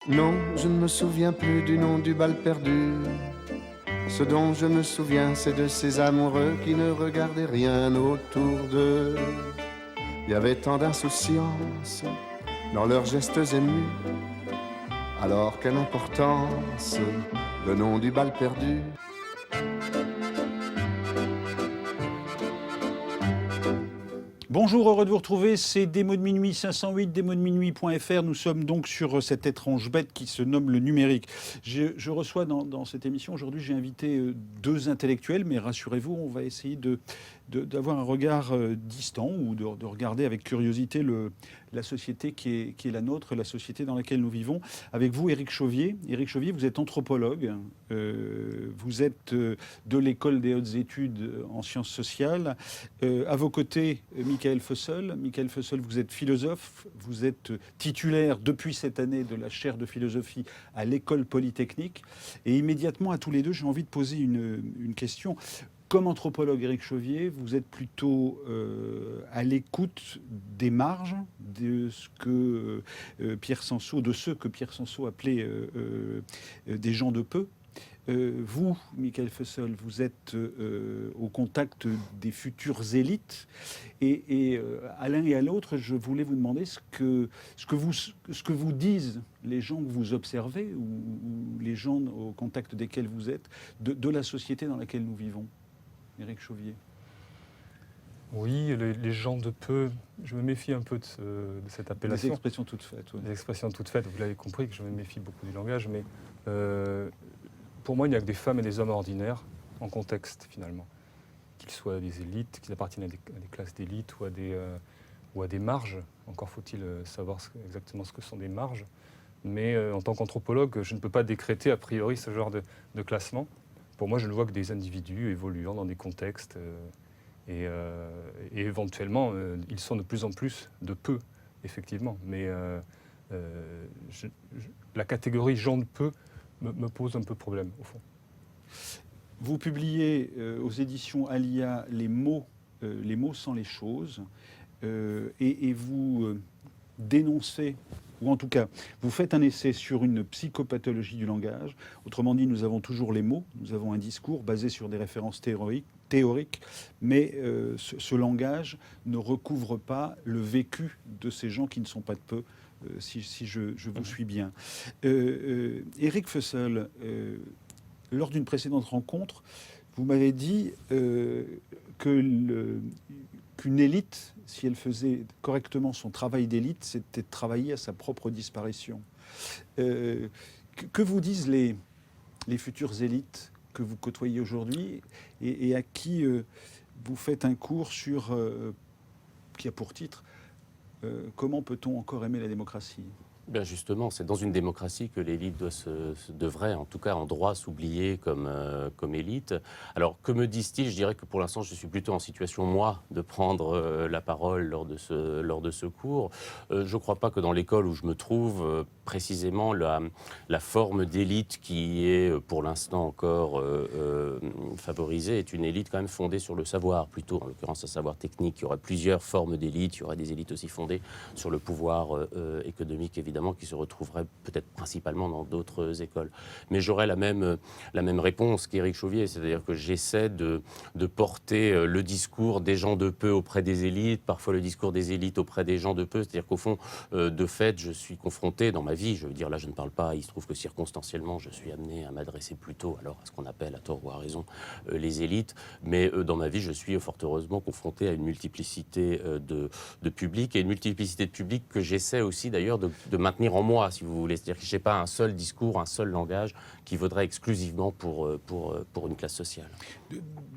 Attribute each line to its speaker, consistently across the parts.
Speaker 1: Non, je ne me souviens plus du nom du bal perdu. Ce dont je me souviens, c'est de ces amoureux qui ne regardaient rien autour d'eux. Il y avait tant d'insouciance dans leurs gestes émus. Alors quelle importance, le nom du bal perdu.
Speaker 2: Bonjour, heureux de vous retrouver, c'est Démo de minuit 508, démodeminuit.fr. Nous sommes donc sur cette étrange bête qui se nomme le numérique. Je reçois dans cette émission, aujourd'hui j'ai invité deux intellectuels, mais rassurez-vous, on va essayer d'avoir un regard distant ou de regarder avec curiosité la société qui est la nôtre, la société dans laquelle nous vivons. Avec vous, Éric Chauvier. Éric Chauvier, vous êtes anthropologue, vous êtes de l'école des hautes études en sciences sociales. À vos côtés, Michael Fossel. Michael Fossel, vous êtes philosophe, vous êtes titulaire depuis cette année de la chaire de philosophie à l'école polytechnique. Et immédiatement, à tous les deux, j'ai envie de poser une question. Comme anthropologue, Éric Chauvier, vous êtes plutôt à l'écoute des marges de ce que Pierre Sanso, de ceux que Pierre Sanso appelait des gens de peu. Vous, Michael Fossel, vous êtes au contact des futures élites et à l'un et à l'autre, je voulais vous demander ce que vous disent les gens que vous observez ou les gens au contact desquels vous êtes de la société dans laquelle nous vivons. Éric Chauvier.
Speaker 3: Oui, les gens de peu, je me méfie un peu de cette appellation.
Speaker 2: Des expressions toutes faites. Ouais.
Speaker 3: Des expressions toutes faites, vous l'avez compris, que je me méfie beaucoup du langage, mais pour moi, il n'y a que des femmes et des hommes ordinaires en contexte, finalement. Qu'ils soient des élites, qu'ils appartiennent à des classes d'élite ou à des marges. Encore faut-il savoir exactement ce que sont des marges. Mais en tant qu'anthropologue, je ne peux pas décréter a priori ce genre de classement. Pour moi, je ne vois que des individus évoluant dans des contextes et éventuellement, ils sont de plus en plus de peu, effectivement. Mais la catégorie gens de peu me pose un peu problème, au fond.
Speaker 2: Vous publiez aux éditions Alia les mots sans les choses, et vous dénoncez, ou en tout cas, vous faites un essai sur une psychopathologie du langage. Autrement dit, nous avons toujours les mots, nous avons un discours basé sur des références théoriques, mais ce langage ne recouvre pas le vécu de ces gens qui ne sont pas de peu, si je vous suis bien. Éric Fossel, lors d'une précédente rencontre, vous m'avez dit qu'une élite, si elle faisait correctement son travail d'élite, c'était de travailler à sa propre disparition. Que vous disent les futures élites que vous côtoyez aujourd'hui et à qui vous faites un cours sur, qui a pour titre comment peut-on encore aimer la démocratie ?
Speaker 4: Bien justement, c'est dans une démocratie que l'élite devrait, en tout cas en droit, s'oublier comme élite. Alors, que me disent-ils ? Je dirais que pour l'instant, je suis plutôt en situation, moi, de prendre la parole lors de ce cours. Je ne crois pas que dans l'école où je me trouve, précisément, la forme d'élite qui est, pour l'instant encore favorisée, est une élite quand même fondée sur le savoir, plutôt, en l'occurrence, un savoir technique. Il y aurait plusieurs formes d'élites. Il y aurait des élites aussi fondées sur le pouvoir économique, évidemment, qui se retrouverait peut-être principalement dans d'autres écoles. Mais j'aurais la même réponse qu'Éric Chauvier, c'est-à-dire que j'essaie de porter le discours des gens de peu auprès des élites, parfois le discours des élites auprès des gens de peu, c'est-à-dire qu'au fond, de fait, je suis confronté dans ma vie, je veux dire, là je ne parle pas, il se trouve que circonstanciellement, je suis amené à m'adresser plutôt alors à ce qu'on appelle, à tort ou à raison, les élites, mais dans ma vie, je suis fort heureusement confronté à une multiplicité de publics, et une multiplicité de publics que j'essaie aussi d'ailleurs de maintenir en moi, si vous voulez. C'est-à-dire que je n'ai pas un seul discours, un seul langage qui vaudrait exclusivement pour une classe sociale.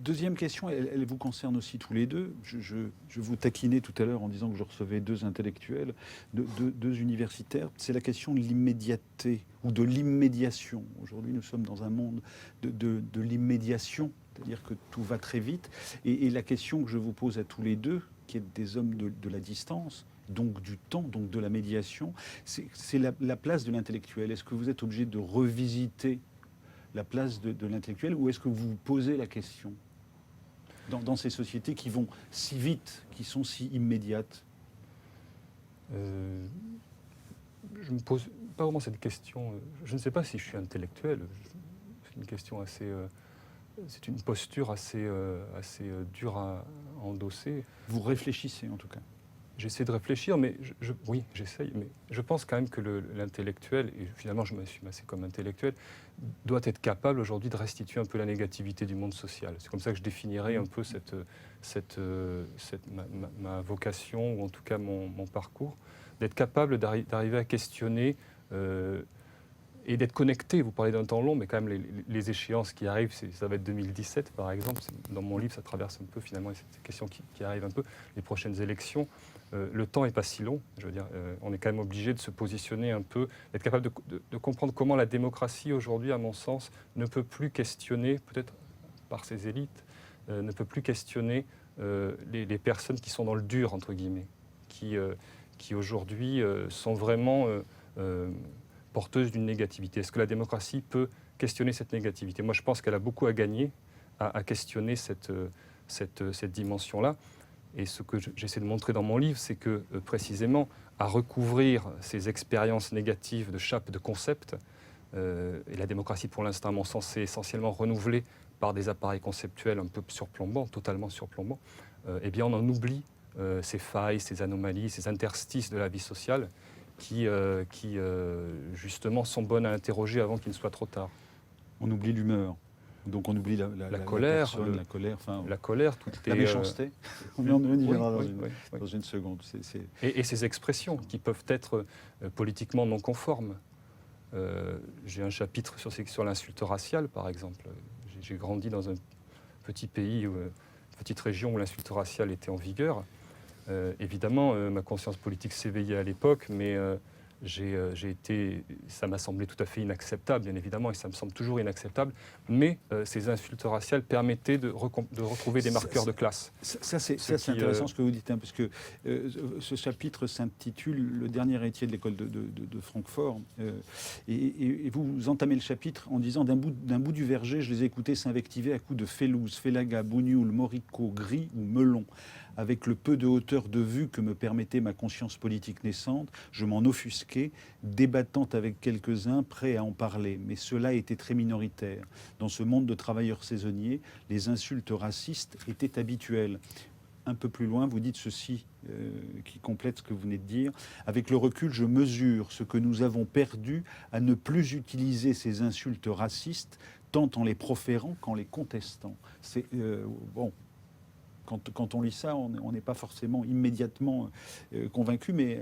Speaker 2: Deuxième question, elle vous concerne aussi tous les deux. Je vous taquinais tout à l'heure en disant que je recevais deux intellectuels, deux universitaires. C'est la question de l'immédiateté ou de l'immédiation. Aujourd'hui, nous sommes dans un monde de l'immédiation, c'est-à-dire que tout va très vite. Et la question que je vous pose à tous les deux, qui êtes des hommes de la distance, donc du temps, donc de la médiation, c'est la place de l'intellectuel. Est-ce que vous êtes obligé de revisiter la place de l'intellectuel, ou est-ce que vous vous posez la question dans ces sociétés qui vont si vite, qui sont si immédiates ?
Speaker 3: je me pose pas vraiment cette question. Je ne sais pas si je suis intellectuel. C'est une question assez... c'est une posture assez dure à endosser.
Speaker 2: Vous réfléchissez en tout cas.
Speaker 3: J'essaie de réfléchir, mais oui, j'essaye. Mais je pense quand même que l'intellectuel, et finalement je m'assume assez comme intellectuel, doit être capable aujourd'hui de restituer un peu la négativité du monde social. C'est comme ça que je définirais un peu ma vocation, ou en tout cas mon parcours, d'être capable d'arriver à questionner et d'être connecté. Vous parlez d'un temps long, mais quand même les échéances qui arrivent, ça va être 2017 par exemple. Dans mon livre, ça traverse un peu finalement cette question qui arrive un peu, les prochaines élections. Le temps n'est pas si long. Je veux dire, on est quand même obligé de se positionner un peu, d'être capable de comprendre comment la démocratie aujourd'hui, à mon sens, ne peut plus questionner, peut-être par ses élites, ne peut plus questionner les personnes qui sont dans le dur, entre guillemets, qui aujourd'hui sont vraiment porteuses d'une négativité. Est-ce que la démocratie peut questionner cette négativité? Moi, je pense qu'elle a beaucoup à gagner à questionner cette dimension-là. Et ce que j'essaie de montrer dans mon livre, c'est que précisément, à recouvrir ces expériences négatives de chape de concepts, et la démocratie pour l'instant, à mon sens, c'est essentiellement renouvelée par des appareils conceptuels un peu surplombants, totalement surplombants, eh bien on en oublie ces failles, ces anomalies, ces interstices de la vie sociale qui justement sont bonnes à interroger avant qu'il ne soit trop tard.
Speaker 2: On oublie l'humeur. Donc on oublie la
Speaker 3: colère,
Speaker 2: personne, la colère, enfin,
Speaker 3: la colère,
Speaker 2: la méchanceté. On y viendra dans une seconde.
Speaker 3: Et ces expressions qui peuvent être politiquement non conformes. J'ai un chapitre sur l'insulte raciale, par exemple. J'ai grandi dans un petit pays, une petite région où l'insulte raciale était en vigueur. Évidemment, ma conscience politique s'éveillait à l'époque, mais ça m'a semblé tout à fait inacceptable, bien évidemment, et ça me semble toujours inacceptable. Mais ces insultes raciales permettaient de retrouver des marqueurs de classe.
Speaker 2: Ça, c'est intéressant ce que vous dites, hein, parce que ce chapitre s'intitule « Le dernier héritier de l'école de Francfort ». Et vous entamez le chapitre en disant « D'un bout du verger, je les ai écoutés s'invectiver à coups de Félouz, Félaga, Bougnoul, Moricaud, Gris ou Melon. Avec le peu de hauteur de vue que me permettait ma conscience politique naissante, je m'en offusquais, débattant avec quelques-uns, prêts à en parler. Mais cela était très minoritaire. Dans ce monde de travailleurs saisonniers, les insultes racistes étaient habituelles. » Un peu plus loin, vous dites ceci, qui complète ce que vous venez de dire. « Avec le recul, je mesure ce que nous avons perdu à ne plus utiliser ces insultes racistes, tant en les proférant qu'en les contestant. » C'est bon. Quand on lit ça, on n'est pas forcément immédiatement convaincu, mais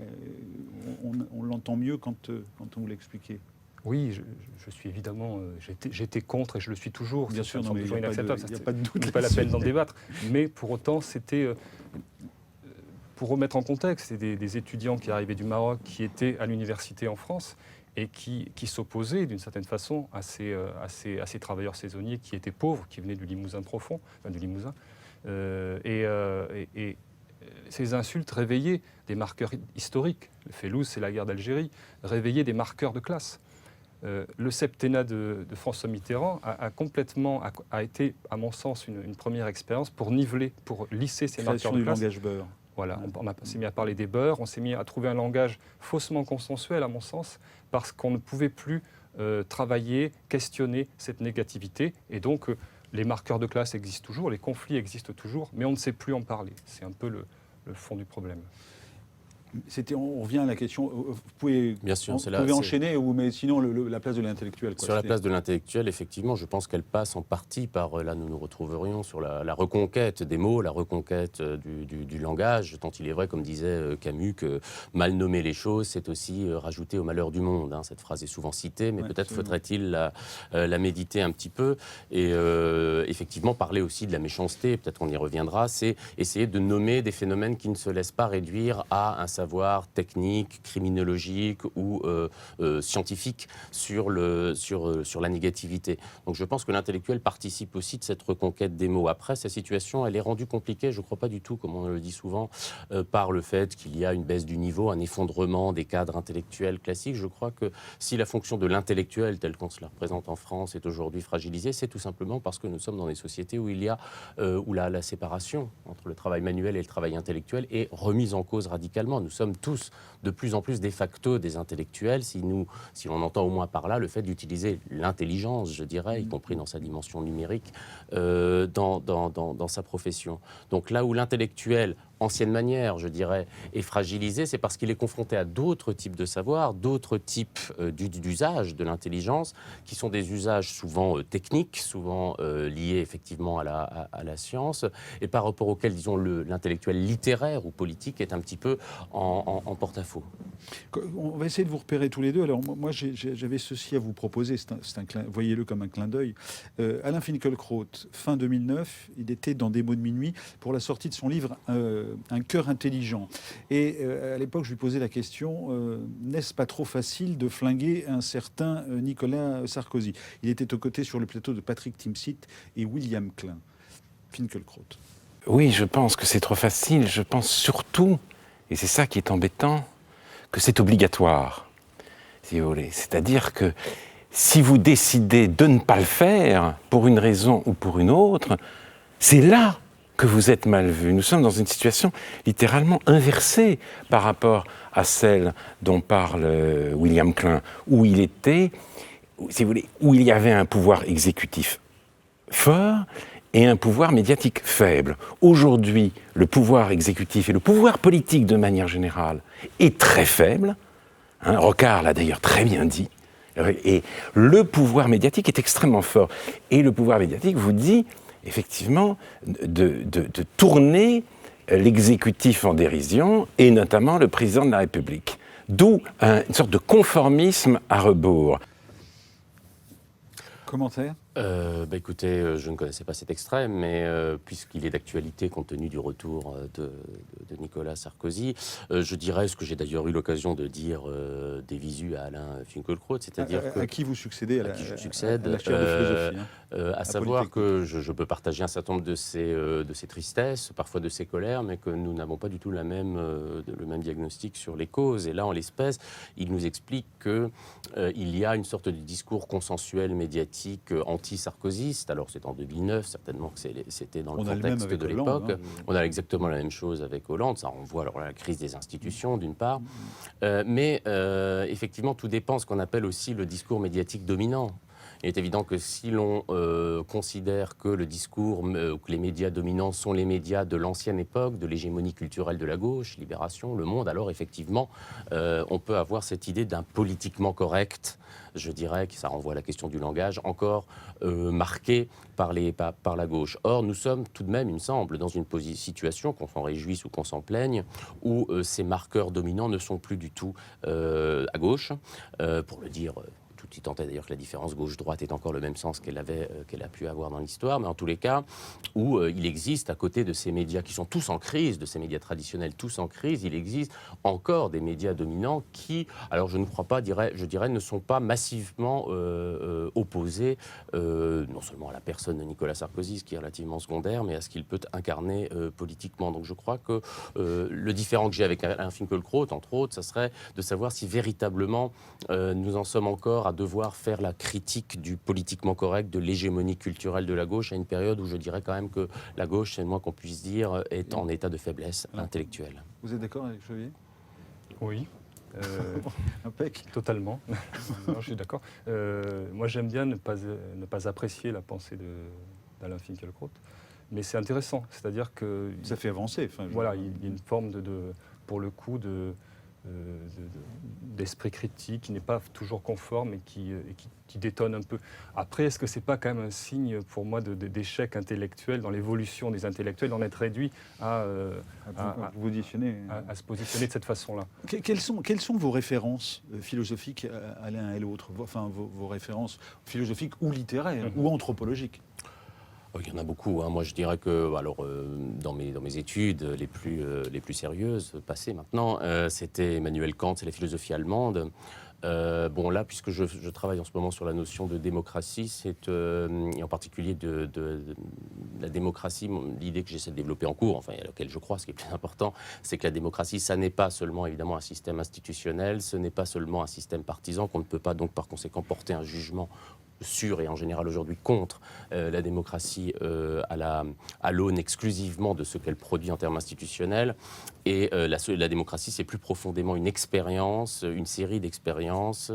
Speaker 2: on l'entend mieux quand on vous l'expliquez.
Speaker 3: Oui, je suis évidemment... J'étais contre et je le suis toujours.
Speaker 2: Bien sûr,
Speaker 3: c'est toujours inacceptable.
Speaker 2: Il n'y a pas de doute.
Speaker 3: C'est pas la peine d'en débattre. Mais pour autant, c'était... pour remettre en contexte, c'est des étudiants qui arrivaient du Maroc, qui étaient à l'université en France et qui s'opposaient d'une certaine façon à ces travailleurs saisonniers qui étaient pauvres, qui venaient du Limousin profond, enfin du Limousin. Et ces insultes réveillaient des marqueurs historiques. Le Félouz, c'est la guerre d'Algérie, réveillaient des marqueurs de classe. Le septennat de François Mitterrand a été, à mon sens, une première expérience pour niveler, pour lisser ces marqueurs de classe.
Speaker 2: Du langage beurre.
Speaker 3: Voilà, on s'est mis à parler des beurs, on s'est mis à trouver un langage faussement consensuel, à mon sens, parce qu'on ne pouvait plus travailler, questionner cette négativité. Et donc, les marqueurs de classe existent toujours, les conflits existent toujours, mais on ne sait plus en parler. C'est un peu le fond du problème.
Speaker 2: On revient à la question, vous pouvez,
Speaker 4: bien sûr,
Speaker 2: enchaîner, mais sinon la place de l'intellectuel.
Speaker 4: Sur la place de l'intellectuel, effectivement, je pense qu'elle passe en partie par, là nous nous retrouverions sur la reconquête des mots, la reconquête du langage, tant il est vrai, comme disait Camus, que mal nommer les choses, c'est aussi rajouter au malheur du monde. Hein. Cette phrase est souvent citée, mais peut-être faudrait-il la méditer un petit peu. Et effectivement, parler aussi de la méchanceté, peut-être qu'on y reviendra, c'est essayer de nommer des phénomènes qui ne se laissent pas réduire à un savoir technique, criminologique ou scientifique sur la négativité. Donc je pense que l'intellectuel participe aussi de cette reconquête des mots. Après, sa situation, elle est rendue compliquée, je ne crois pas du tout, comme on le dit souvent, par le fait qu'il y a une baisse du niveau, un effondrement des cadres intellectuels classiques. Je crois que si la fonction de l'intellectuel, telle qu'on se la représente en France, est aujourd'hui fragilisée, c'est tout simplement parce que nous sommes dans des sociétés où il y a où la séparation entre le travail manuel et le travail intellectuel est remise en cause radicalement. Nous nous sommes tous de plus en plus de facto des intellectuels, si l'on entend au moins par là le fait d'utiliser l'intelligence, je dirais, y compris dans sa dimension numérique, dans sa profession. Donc là où l'intellectuel, ancienne manière, je dirais, est fragilisé, c'est parce qu'il est confronté à d'autres types de savoirs, d'autres types d'usages de l'intelligence, qui sont des usages souvent techniques, souvent liés effectivement à la science, et par rapport auxquels, disons, l'intellectuel littéraire ou politique est un petit peu en porte-à-faux.
Speaker 2: On va essayer de vous repérer tous les deux. Alors moi j'avais ceci à vous proposer, voyez-le comme un clin d'œil. Alain Finkielkraut, fin 2009, il était dans Des mots de minuit pour la sortie de son livre Un cœur intelligent. Et à l'époque, je lui posais la question, n'est-ce pas trop facile de flinguer un certain Nicolas Sarkozy? Il était aux côtés sur le plateau de Patrick Timsit et William Klein. Finkielkraut.
Speaker 5: Oui, je pense que c'est trop facile. Je pense surtout, et c'est ça qui est embêtant, que c'est obligatoire, si vous voulez. C'est-à-dire que si vous décidez de ne pas le faire, pour une raison ou pour une autre, c'est là que vous êtes mal vu. Nous sommes dans une situation littéralement inversée par rapport à celle dont parle William Klein, où il était, si vous voulez, où il y avait un pouvoir exécutif fort et un pouvoir médiatique faible. Aujourd'hui, le pouvoir exécutif et le pouvoir politique de manière générale est très faible. Rocard l'a d'ailleurs très bien dit. Et le pouvoir médiatique est extrêmement fort. Et le pouvoir médiatique vous dit, effectivement, de tourner l'exécutif en dérision, et notamment le président de la République. D'où une sorte de conformisme à rebours.
Speaker 2: Commentaire ?
Speaker 4: Écoutez, je ne connaissais pas cet extrait, mais puisqu'il est d'actualité compte tenu du retour de Nicolas Sarkozy, je dirais ce que j'ai d'ailleurs eu l'occasion de dire des visus à Alain Finkielkraut, c'est-à-dire
Speaker 2: à qui vous succédez
Speaker 4: à qui je succède,
Speaker 2: à la chaire de philosophie,
Speaker 4: à savoir que je peux partager un certain nombre de ses tristesses, parfois de ses colères, mais que nous n'avons pas du tout le même diagnostic sur les causes. Et là, en l'espèce, il nous explique qu'il y a une sorte de discours consensuel médiatique anti-sarkozyste. Alors c'est en 2009, certainement que c'était dans le contexte de l'époque. On a exactement la même chose avec Hollande. Ça renvoie alors à la crise des institutions, d'une part. Mais effectivement, tout dépend de ce qu'on appelle aussi le discours médiatique dominant. Il est évident que si l'on considère que le discours, que les médias dominants sont les médias de l'ancienne époque, de l'hégémonie culturelle de la gauche, Libération, Le Monde, alors effectivement, on peut avoir cette idée d'un politiquement correct, je dirais que ça renvoie à la question du langage, encore marqué par la gauche. Or, nous sommes tout de même, il me semble, dans une situation, qu'on s'en réjouisse ou qu'on s'en plaigne, où ces marqueurs dominants ne sont plus du tout à gauche, pour le dire... Tout y tentait d'ailleurs que la différence gauche-droite ait encore le même sens qu'elle a pu avoir dans l'histoire, mais en tous les cas, où il existe, à côté de ces médias qui sont tous en crise, de ces médias traditionnels tous en crise, il existe encore des médias dominants qui, alors je ne crois pas, je dirais, ne sont pas massivement opposés, non seulement à la personne de Nicolas Sarkozy, ce qui est relativement secondaire, mais à ce qu'il peut incarner politiquement. Donc je crois que le différent que j'ai avec Alain Finkielkraut, entre autres, ça serait de savoir si véritablement nous en sommes encore à devoir faire la critique du politiquement correct, de l'hégémonie culturelle de la gauche, à une période où je dirais quand même que la gauche, c'est le moins qu'on puisse dire, est en état de faiblesse intellectuelle.
Speaker 2: Vous êtes d'accord avec Xavier ?
Speaker 3: Oui.
Speaker 2: Impec.
Speaker 3: Totalement. Non, je suis d'accord. Moi, j'aime bien ne pas apprécier la pensée d'Alain Finkielkraut, mais c'est intéressant. C'est-à-dire que...
Speaker 2: Ça fait avancer.
Speaker 3: Voilà, il y a une forme pour le coup, d'esprit critique qui n'est pas toujours conforme et qui détonne un peu. Après, est-ce que c'est pas quand même un signe pour moi d'échec intellectuel dans l'évolution des intellectuels, d'en être réduit à se positionner de cette façon-là?
Speaker 2: Quelles sont vos références philosophiques à l'un et l'autre, enfin vos références philosophiques ou littéraires ou anthropologiques?
Speaker 4: Il y en a beaucoup. Moi, je dirais que, dans mes études les plus sérieuses, passées maintenant, c'était Emmanuel Kant et la philosophie allemande. Là, puisque je travaille en ce moment sur la notion de démocratie, et en particulier de la démocratie, l'idée que j'essaie de développer en cours, enfin, à laquelle je crois, ce qui est plus important, c'est que la démocratie, ça n'est pas seulement, évidemment, un système institutionnel, ce n'est pas seulement un système partisan, qu'on ne peut pas donc, par conséquent, porter un jugement sur et en général aujourd'hui contre la démocratie à l'aune exclusivement de ce qu'elle produit en termes institutionnels. Et la démocratie, c'est plus profondément une expérience, une série d'expériences,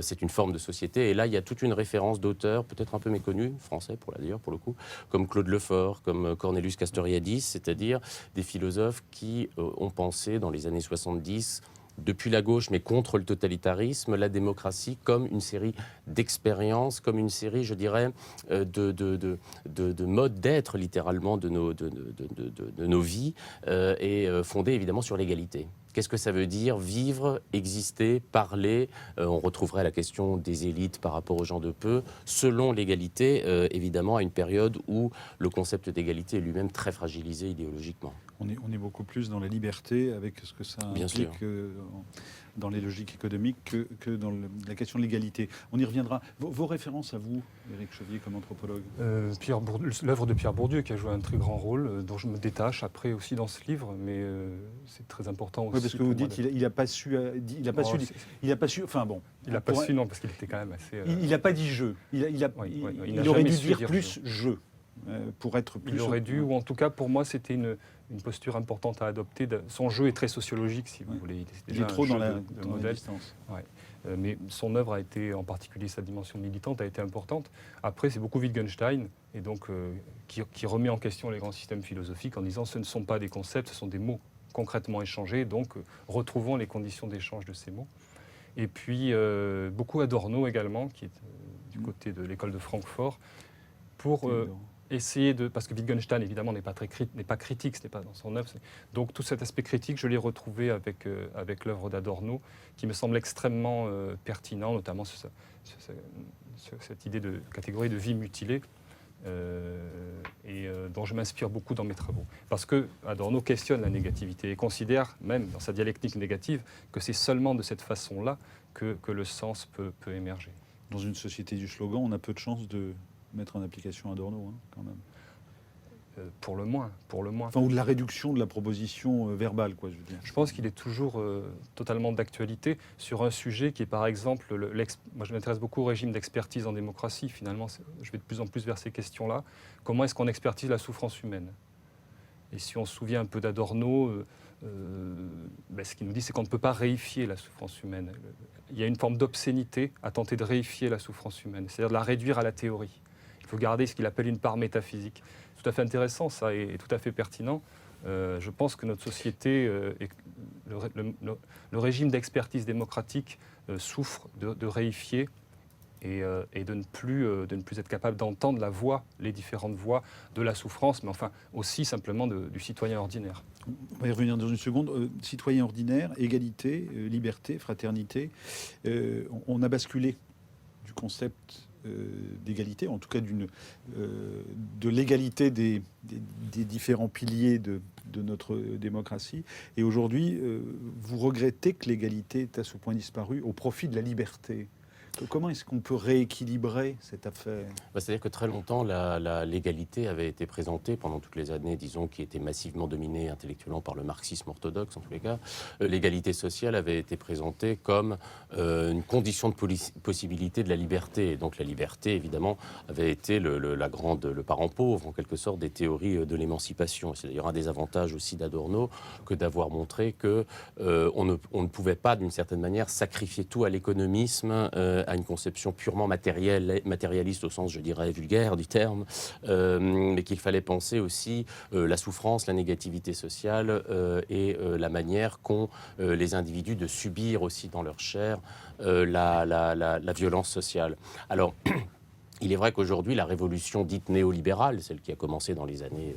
Speaker 4: c'est une forme de société. Et là, il y a toute une référence d'auteurs, peut-être un peu méconnus, français d'ailleurs pour le coup, comme Claude Lefort, comme Cornelius Castoriadis, c'est-à-dire des philosophes qui ont pensé dans les années 70, depuis la gauche, mais contre le totalitarisme, la démocratie comme une série d'expériences, comme une série, je dirais, de modes d'être, littéralement, de nos vies, et fondée évidemment sur l'égalité. Qu'est-ce que ça veut dire vivre, exister, parler on retrouverait la question des élites par rapport aux gens de peu, selon l'égalité, évidemment, à une période où le concept d'égalité est lui-même très fragilisé idéologiquement.
Speaker 2: On est beaucoup plus dans la liberté, avec ce que ça
Speaker 4: Bien
Speaker 2: implique
Speaker 4: sûr.
Speaker 2: dans les logiques économiques, que dans la question de l'égalité. On y reviendra. Vos références à vous, Éric Chauvier, comme anthropologue?
Speaker 3: L'œuvre de Pierre Bourdieu qui a joué un très grand rôle, dont je me détache après aussi dans ce livre, mais c'est très important aussi.
Speaker 2: Oui, parce que vous dites qu'il n'a pas su, enfin bon.
Speaker 3: Il n'a pas su, non, parce qu'il était quand même assez...
Speaker 2: Il n'a pas dit jeu. Il aurait dû dire plus jeu. Pour être plus...
Speaker 3: Il aurait dû, ou en tout cas pour moi c'était une posture importante à adopter. Son jeu est très sociologique, si vous voulez.
Speaker 2: Il est trop dans la
Speaker 3: modèle.
Speaker 2: distance.
Speaker 3: Ouais. Mais son œuvre a été, en particulier sa dimension militante, a été importante. Après, c'est beaucoup Wittgenstein, et donc qui remet en question les grands systèmes philosophiques en disant ce ne sont pas des concepts, ce sont des mots concrètement échangés, donc retrouvons les conditions d'échange de ces mots. Et puis beaucoup Adorno également, qui est du côté de l'école de Francfort, pour... essayer de... Parce que Wittgenstein, évidemment, n'est pas critique, ce n'est pas dans son œuvre. Donc tout cet aspect critique, je l'ai retrouvé avec l'œuvre d'Adorno, qui me semble extrêmement pertinent, notamment cette idée de catégorie de vie mutilée, dont je m'inspire beaucoup dans mes travaux. Parce que Adorno questionne la négativité et considère, même dans sa dialectique négative, que c'est seulement de cette façon-là que le sens peut émerger.
Speaker 2: Dans une société du slogan, on a peu de chances de mettre en application Adorno, hein, quand même.
Speaker 3: Pour le moins.
Speaker 2: Enfin, ou de la réduction de la proposition verbale, quoi, je veux dire.
Speaker 3: Je pense qu'il est toujours totalement d'actualité sur un sujet qui est, par exemple, moi je m'intéresse beaucoup au régime d'expertise en démocratie, finalement, je vais de plus en plus vers ces questions-là. Comment est-ce qu'on expertise la souffrance humaine? Et si on se souvient un peu d'Adorno, ce qu'il nous dit, c'est qu'on ne peut pas réifier la souffrance humaine. Il y a une forme d'obscénité à tenter de réifier la souffrance humaine, c'est-à-dire de la réduire à la théorie. Il faut garder ce qu'il appelle une part métaphysique. Tout à fait intéressant, ça, et tout à fait pertinent. Je pense que notre société, le régime d'expertise démocratique souffre de réifier et de ne plus être capable d'entendre les différentes voix de la souffrance, mais enfin aussi simplement du citoyen ordinaire.
Speaker 2: On va y revenir dans une seconde. Citoyen ordinaire, égalité, liberté, fraternité. On a basculé du concept d'égalité, en tout cas de l'égalité des différents piliers de notre démocratie. Et aujourd'hui, vous regrettez que l'égalité est à ce point disparue au profit de la liberté. Comment est-ce qu'on peut rééquilibrer cette affaire ?
Speaker 4: C'est-à-dire que très longtemps, l'égalité avait été présentée pendant toutes les années, disons, qui était massivement dominée intellectuellement par le marxisme orthodoxe, en tous les cas. L'égalité sociale avait été présentée comme une condition de possibilité de la liberté. Et donc la liberté, évidemment, avait été le parent pauvre, en quelque sorte, des théories de l'émancipation. C'est d'ailleurs un des avantages aussi d'Adorno que d'avoir montré qu'on ne pouvait pas, d'une certaine manière, sacrifier tout à l'économisme, à une conception purement matérialiste au sens, je dirais, vulgaire du terme, mais qu'il fallait penser aussi la souffrance, la négativité sociale et la manière qu'ont les individus de subir aussi dans leur chair la violence sociale. Alors, il est vrai qu'aujourd'hui, la révolution dite néolibérale, celle qui a commencé dans les années,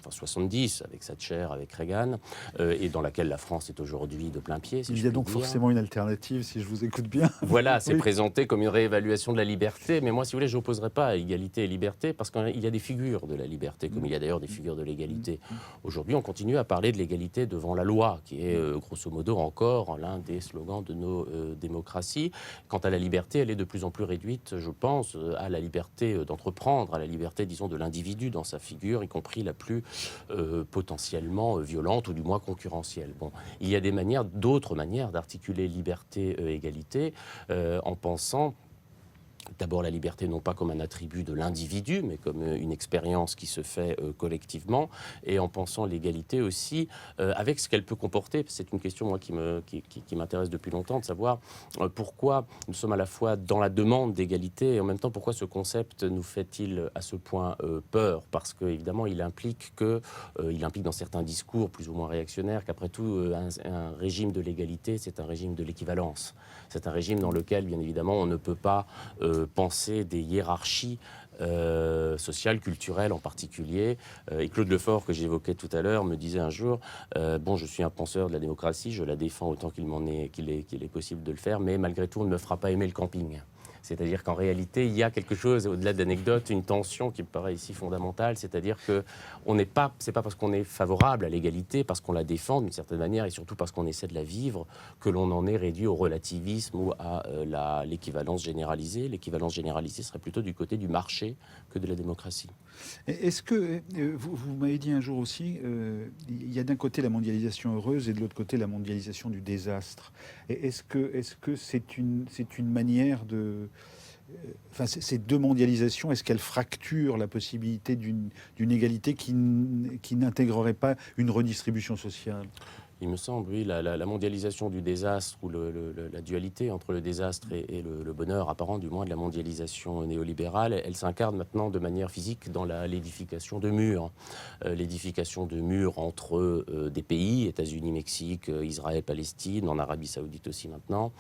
Speaker 4: 70, avec Thatcher, avec Reagan, et dans laquelle la France est aujourd'hui de plein pied.
Speaker 2: Il y a donc forcément une alternative, si je vous écoute bien.
Speaker 4: Voilà, c'est présenté comme une réévaluation de la liberté, mais moi, si vous voulez, je n'opposerai pas à égalité et liberté, parce qu'il y a des figures de la liberté, comme il y a d'ailleurs des figures de l'égalité. Aujourd'hui, on continue à parler de l'égalité devant la loi, qui est, grosso modo, encore l'un des slogans de nos démocraties. Quant à la liberté, elle est de plus en plus réduite, je pense, à la liberté d'entreprendre, à la liberté, disons, de l'individu dans sa figure, y compris la plus potentiellement violente ou du moins concurrentielle. Bon, il y a d'autres manières d'articuler liberté et égalité en pensant d'abord la liberté non pas comme un attribut de l'individu, mais comme une expérience qui se fait collectivement, et en pensant l'égalité aussi avec ce qu'elle peut comporter. C'est une question moi, qui m'intéresse depuis longtemps, de savoir pourquoi nous sommes à la fois dans la demande d'égalité et en même temps pourquoi ce concept nous fait-il à ce point peur, parce qu'évidemment il implique dans certains discours plus ou moins réactionnaires qu'après tout un régime de l'égalité c'est un régime de l'équivalence. C'est un régime dans lequel bien évidemment on ne peut pas penser des hiérarchies sociales, culturelles en particulier. Et Claude Lefort, que j'évoquais tout à l'heure, me disait un jour bon, je suis un penseur de la démocratie, je la défends autant qu'il est possible de le faire, mais malgré tout, on ne me fera pas aimer le camping. C'est-à-dire qu'en réalité, il y a quelque chose, au-delà d'anecdotes, une tension qui me paraît ici fondamentale, c'est-à-dire que c'est pas parce qu'on est favorable à l'égalité, parce qu'on la défend d'une certaine manière, et surtout parce qu'on essaie de la vivre, que l'on en est réduit au relativisme ou à l'équivalence généralisée. L'équivalence généralisée serait plutôt du côté du marché que de la démocratie.
Speaker 2: Est-ce que, vous m'avez dit un jour aussi, il y a d'un côté la mondialisation heureuse et de l'autre côté la mondialisation du désastre. Est-ce que c'est une manière de... Enfin, ces deux mondialisations, est-ce qu'elles fracturent la possibilité d'une égalité qui n'intégrerait pas une redistribution sociale ?
Speaker 4: Il me semble, oui, la mondialisation du désastre ou la dualité entre le désastre et le bonheur apparent, du moins de la mondialisation néolibérale, elle s'incarne maintenant de manière physique dans l'édification de murs. L'édification de murs entre des pays, États-Unis, Mexique, Israël, Palestine, en Arabie Saoudite aussi maintenant,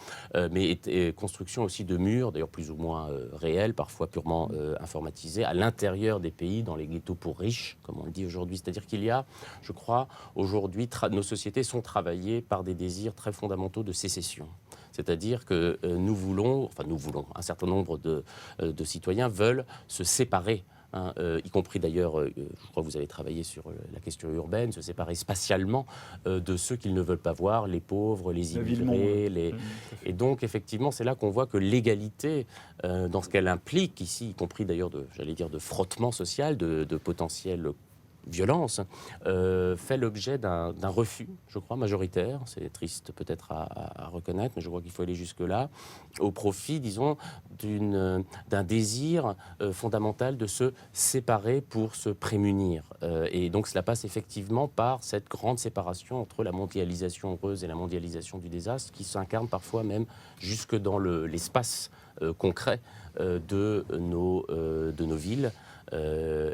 Speaker 4: mais construction aussi de murs, d'ailleurs plus ou moins réels, parfois purement informatisés, à l'intérieur des pays, dans les ghettos pour riches, comme on le dit aujourd'hui. C'est-à-dire qu'il y a, je crois, aujourd'hui, nos sociétés sont travaillées par des désirs très fondamentaux de sécession. C'est-à-dire que nous voulons, un certain nombre de citoyens veulent se séparer, y compris d'ailleurs, je crois que vous avez travaillé sur la question urbaine, se séparer spatialement de ceux qu'ils ne veulent pas voir, les pauvres, les immigrés. Et donc, effectivement, c'est là qu'on voit que l'égalité, dans ce qu'elle implique ici, y compris d'ailleurs de frottement social, de potentiel violence, fait l'objet d'un refus, je crois, majoritaire, c'est triste peut-être à reconnaître, mais je crois qu'il faut aller jusque-là, au profit, disons, d'un désir fondamental de se séparer pour se prémunir. Et donc cela passe effectivement par cette grande séparation entre la mondialisation heureuse et la mondialisation du désastre, qui s'incarne parfois même jusque dans l'espace concret de nos villes,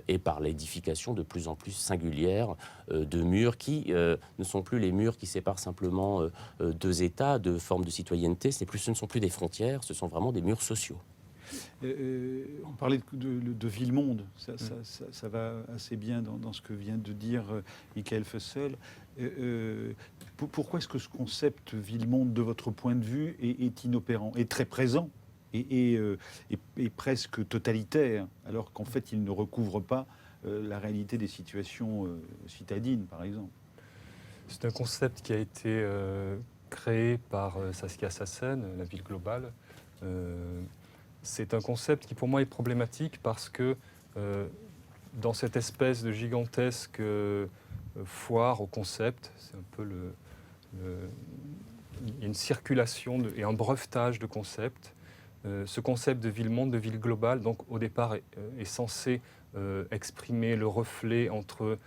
Speaker 4: et par l'édification de plus en plus singulière de murs qui ne sont plus les murs qui séparent simplement deux États, deux formes de citoyenneté. Ce ne sont plus des frontières, ce sont vraiment des murs sociaux.
Speaker 2: On parlait de ville-monde, ça va assez bien dans ce que vient de dire Michael Fussell. Pourquoi est-ce que ce concept ville-monde, de votre point de vue, est inopérant, est très présent et presque totalitaire, alors qu'en fait il ne recouvre pas la réalité des situations citadines, par exemple?
Speaker 3: C'est un concept qui a été créé par Saskia Sassen, la ville globale. C'est un concept qui pour moi est problématique parce que dans cette espèce de gigantesque foire au concept, c'est un peu il y a une circulation et un brevetage de concepts. Ce concept de ville-monde, de ville globale, donc au départ est censé exprimer le reflet entre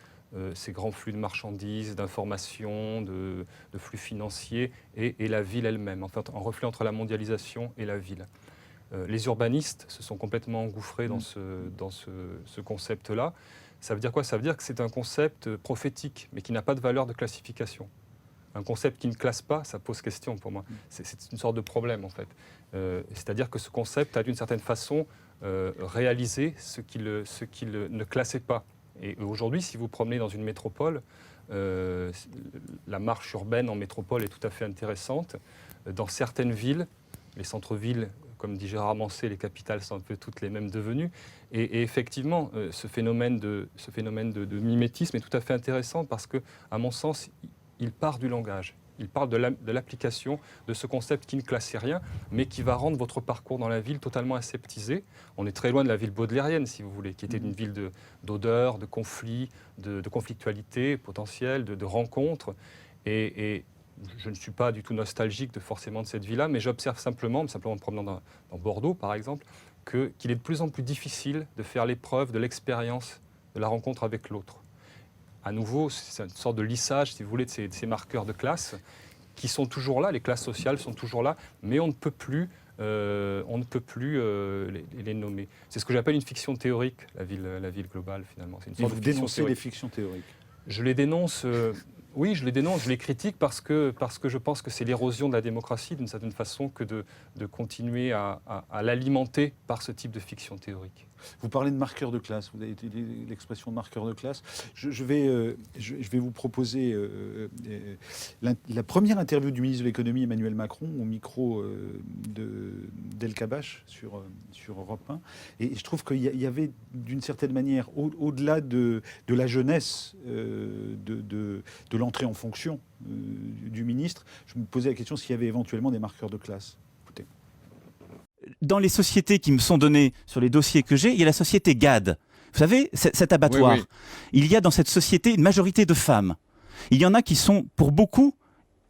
Speaker 3: ces grands flux de marchandises, d'informations, de flux financiers et la ville elle-même, en fait un reflet entre la mondialisation et la ville. Les urbanistes se sont complètement engouffrés dans ce concept-là. Ça veut dire quoi? Ça veut dire que c'est un concept prophétique, mais qui n'a pas de valeur de classification. Un concept qui ne classe pas, ça pose question pour moi. C'est une sorte de problème, en fait. C'est-à-dire que ce concept a d'une certaine façon réalisé ce qu'il ne classait pas. Et aujourd'hui, si vous promenez dans une métropole, la marche urbaine en métropole est tout à fait intéressante. Dans certaines villes, les centres-villes, comme dit Gérard Manset, les capitales sont un peu toutes les mêmes devenues. Et effectivement, ce phénomène de mimétisme est tout à fait intéressant parce que, à mon sens, il part du langage. Il parle de l'application de ce concept qui ne classait rien, mais qui va rendre votre parcours dans la ville totalement aseptisé. On est très loin de la ville baudelairienne, si vous voulez, qui était une ville d'odeurs, de conflits, de conflictualité potentielle, de rencontres. Et je ne suis pas du tout nostalgique forcément de cette ville-là, mais j'observe simplement en me promenant dans Bordeaux, par exemple, qu'il est de plus en plus difficile de faire l'épreuve de l'expérience de la rencontre avec l'autre. À nouveau, c'est une sorte de lissage, si vous voulez, de ces marqueurs de classe qui sont toujours là, les classes sociales sont toujours là, mais on ne peut plus les nommer. C'est ce que j'appelle une fiction théorique, la ville globale, finalement. C'est une sorte
Speaker 2: vous
Speaker 3: de fiction
Speaker 2: dénoncez
Speaker 3: théorique.
Speaker 2: les fictions théoriques.
Speaker 3: Je les dénonce, oui, je les dénonce, je les critique parce que je pense que c'est l'érosion de la démocratie, d'une certaine façon, que de continuer à l'alimenter par ce type de fiction théorique.
Speaker 2: Vous parlez de marqueur de classe, vous avez utilisé l'expression de marqueur de classe. Je vais vous proposer la première interview du ministre de l'économie Emmanuel Macron au micro d'El Kabash sur Europe 1. Et je trouve qu'il y avait d'une certaine manière, au-delà de la jeunesse de l'entrée en fonction du ministre, je me posais la question s'il y avait éventuellement des marqueurs de classe. Écoutez.
Speaker 6: Dans les sociétés qui me sont données sur les dossiers que j'ai, il y a la société GAD. Vous savez, cet abattoir.
Speaker 7: Oui.
Speaker 6: Il y a dans cette société une majorité de femmes. Il y en a qui sont, pour beaucoup,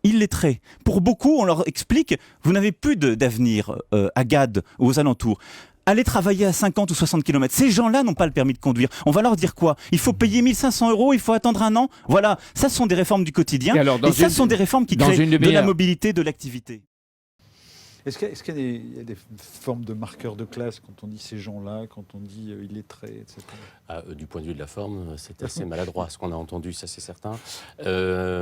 Speaker 6: illettrés. Pour beaucoup, on leur explique, vous n'avez plus d'avenir à GAD ou aux alentours. Allez travailler à 50 ou 60 km. Ces gens-là n'ont pas le permis de conduire. On va leur dire quoi? Il faut payer 1 500 €, il faut attendre un an. Voilà, ça ce sont des réformes du quotidien. Et ça ce sont des réformes qui créent de la mobilité, de l'activité.
Speaker 2: Est-ce qu'il y a des formes de marqueurs de classe quand on dit ces gens-là, quand on dit illettrés, etc.
Speaker 4: Du point de vue de la forme, c'est assez maladroit ce qu'on a entendu, ça c'est certain.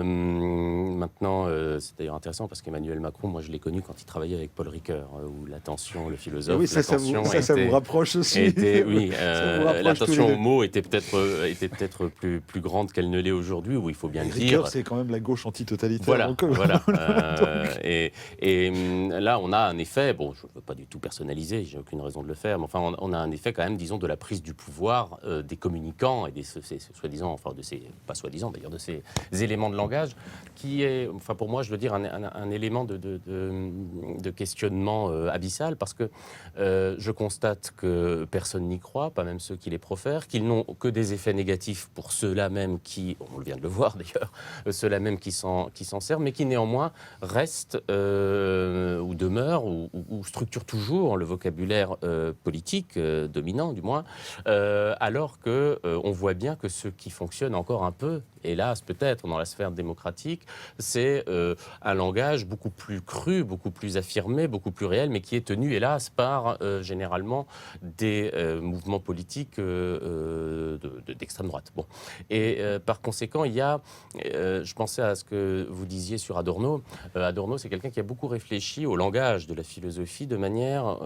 Speaker 4: Maintenant, c'est d'ailleurs intéressant parce qu'Emmanuel Macron, moi je l'ai connu quand il travaillait avec Paul Ricoeur, où l'attention, le philosophe,
Speaker 2: oui, ça vous rapproche aussi.
Speaker 4: Oui, l'attention au mot était peut-être plus grande qu'elle ne l'est aujourd'hui, où il faut bien le dire.
Speaker 2: Ricoeur, c'est quand même la gauche antitotalitaire.
Speaker 4: Voilà. Et là, on a un effet, bon, je ne veux pas du tout personnaliser, j'ai aucune raison de le faire, mais enfin, on a un effet quand même, disons, de la prise du pouvoir des communicants et des soi-disant, enfin, pas soi-disant d'ailleurs, de ces éléments de langage, qui est, enfin, pour moi, je veux dire, un élément de questionnement abyssal, parce que je constate que personne n'y croit, pas même ceux qui les profèrent, qu'ils n'ont que des effets négatifs pour ceux-là même qui, on vient de le voir d'ailleurs, ceux-là même qui s'en servent, mais qui néanmoins restent ou demeurent ou structurent toujours le vocabulaire politique dominant du moins, alors qu'on voit bien que ce qui fonctionne encore un peu, hélas peut-être dans la sphère démocratique, c'est un langage beaucoup plus cru, beaucoup plus affirmé, beaucoup plus réel, mais qui est tenu hélas par généralement des mouvements politiques d'extrême droite. Bon. Et par conséquent, il y a, je pensais à ce que vous disiez sur Adorno. Adorno, c'est quelqu'un qui a beaucoup réfléchi au langage de la philosophie de manière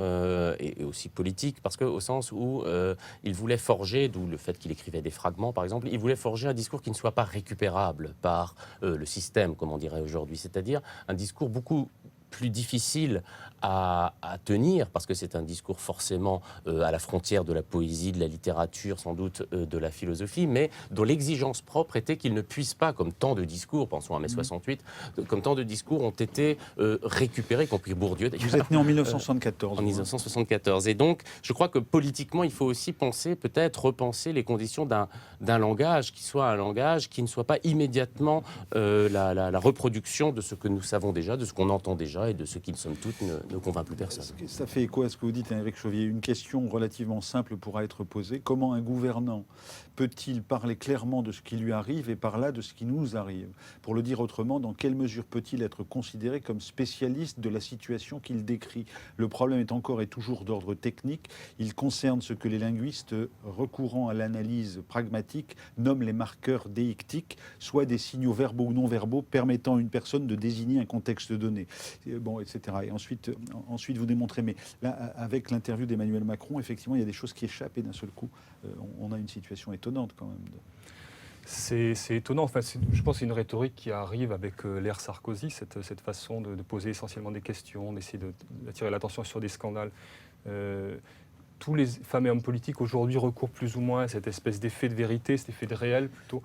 Speaker 4: et aussi politique, parce qu'au sens où il voulait forger, d'où le fait qu'il écrivait des fragments par exemple, il voulait forger un discours qui ne soit pas récupérable par le système, comme on dirait aujourd'hui, c'est-à-dire un discours beaucoup plus difficile à tenir, parce que c'est un discours forcément à la frontière de la poésie, de la littérature, sans doute de la philosophie, mais dont l'exigence propre était qu'il ne puisse pas, comme tant de discours, pensons à mai 68, comme tant de discours ont été récupérés, y compris Bourdieu d'ailleurs.
Speaker 2: Vous êtes né en 1974.
Speaker 4: En 1974. Et donc, je crois que politiquement, il faut aussi penser, peut-être repenser les conditions d'un langage qui soit un langage qui ne soit pas immédiatement la reproduction de ce que nous savons déjà, de ce qu'on entend déjà, et de ce qui, somme toute, ne convainc plus personne.
Speaker 2: Ça fait écho à ce que vous dites, Éric Chauvier. Une question relativement simple pourra être posée. Comment un gouvernant peut-il parler clairement de ce qui lui arrive et par là de ce qui nous arrive? Pour le dire autrement, dans quelle mesure peut-il être considéré comme spécialiste de la situation qu'il décrit? Le problème est encore et toujours d'ordre technique. Il concerne ce que les linguistes, recourant à l'analyse pragmatique, nomment les marqueurs déictiques, soit des signaux verbaux ou non verbaux permettant à une personne de désigner un contexte donné. Bon, etc. Et ensuite vous démontrez, mais là, avec l'interview d'Emmanuel Macron, effectivement, il y a des choses qui échappent et d'un seul coup, on a une situation étonnante quand même.
Speaker 3: C'est étonnant. Enfin, je pense que c'est une rhétorique qui arrive avec l'ère Sarkozy, cette façon de poser essentiellement des questions, d'essayer d'attirer l'attention sur des scandales. Tous les femmes et hommes politiques aujourd'hui recourent plus ou moins à cette espèce d'effet de vérité, cet effet de réel plutôt.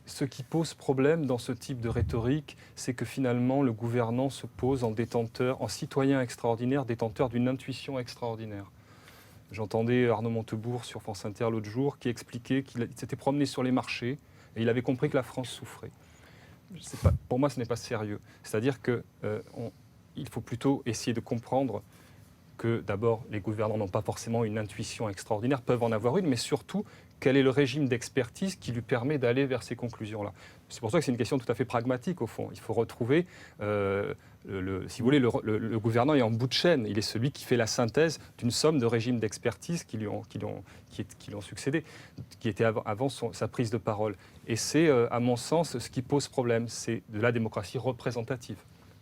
Speaker 3: Ce qui pose problème dans ce type de rhétorique, c'est que finalement le gouvernant se pose en citoyen extraordinaire, détenteur d'une intuition extraordinaire. J'entendais Arnaud Montebourg sur France Inter l'autre jour qui expliquait qu'il s'était promené sur les marchés et il avait compris que la France souffrait. Pour moi, ce n'est pas sérieux. C'est-à-dire qu'il faut plutôt essayer de comprendre que d'abord, les gouvernants n'ont pas forcément une intuition extraordinaire, peuvent en avoir une, mais surtout, quel est le régime d'expertise qui lui permet d'aller vers ces conclusions-là. C'est pour ça que c'est une question tout à fait pragmatique, au fond. Il faut retrouver, si vous voulez, le gouvernant est en bout de chaîne. Il est celui qui fait la synthèse d'une somme de régimes d'expertise qui lui ont succédé, qui étaient avant sa prise de parole. Et c'est, à mon sens, ce qui pose problème. C'est de la démocratie représentative,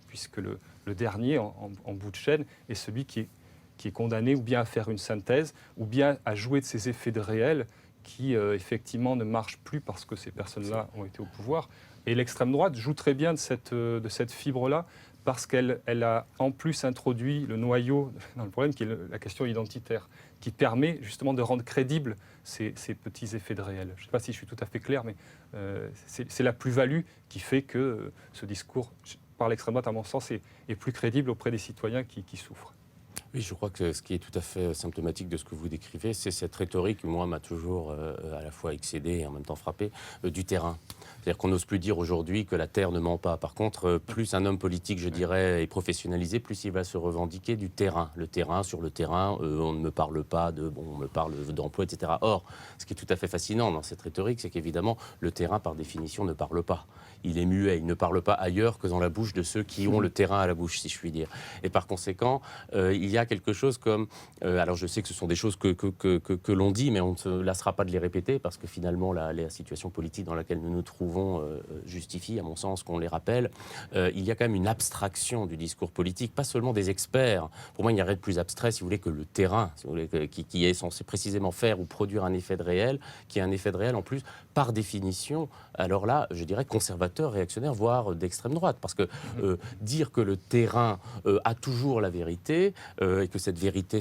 Speaker 3: puisque le dernier, en bout de chaîne, est celui qui est condamné ou bien à faire une synthèse, ou bien à jouer de ses effets de réel, qui effectivement ne marche plus parce que ces personnes-là ont été au pouvoir. Et l'extrême droite joue très bien de cette fibre-là parce qu'elle a en plus introduit le noyau dans le problème qui est la question identitaire, qui permet justement de rendre crédibles ces petits effets de réel. Je ne sais pas si je suis tout à fait clair, mais c'est la plus-value qui fait que ce discours par l'extrême droite, à mon sens, est plus crédible auprès des citoyens qui souffrent.
Speaker 4: Oui, je crois que ce qui est tout à fait symptomatique de ce que vous décrivez, c'est cette rhétorique qui, moi, m'a toujours à la fois excédé et en même temps frappé, du terrain. C'est-à-dire qu'on n'ose plus dire aujourd'hui que la terre ne ment pas. Par contre, plus un homme politique, je dirais, est professionnalisé, plus il va se revendiquer du terrain. Le terrain, sur le terrain, on ne me parle pas on me parle d'emploi, etc. Or, ce qui est tout à fait fascinant dans cette rhétorique, c'est qu'évidemment, le terrain, par définition, ne parle pas. Il est muet, il ne parle pas ailleurs que dans la bouche de ceux qui ont le terrain à la bouche, si je puis dire. Et par conséquent, il y a quelque chose comme... alors je sais que ce sont des choses que l'on dit, mais on ne se lassera pas de les répéter, parce que finalement, la situation politique dans laquelle nous nous trouvons justifie, à mon sens, qu'on les rappelle. Il y a quand même une abstraction du discours politique, pas seulement des experts. Pour moi, il n'y a rien de plus abstrait, si vous voulez, que le terrain, si vous voulez, qui est censé précisément faire ou produire un effet de réel, qui est un effet de réel, en plus, par définition, alors là, je dirais conservateur, réactionnaire, voire d'extrême droite. Parce que dire que le terrain a toujours la vérité et que cette vérité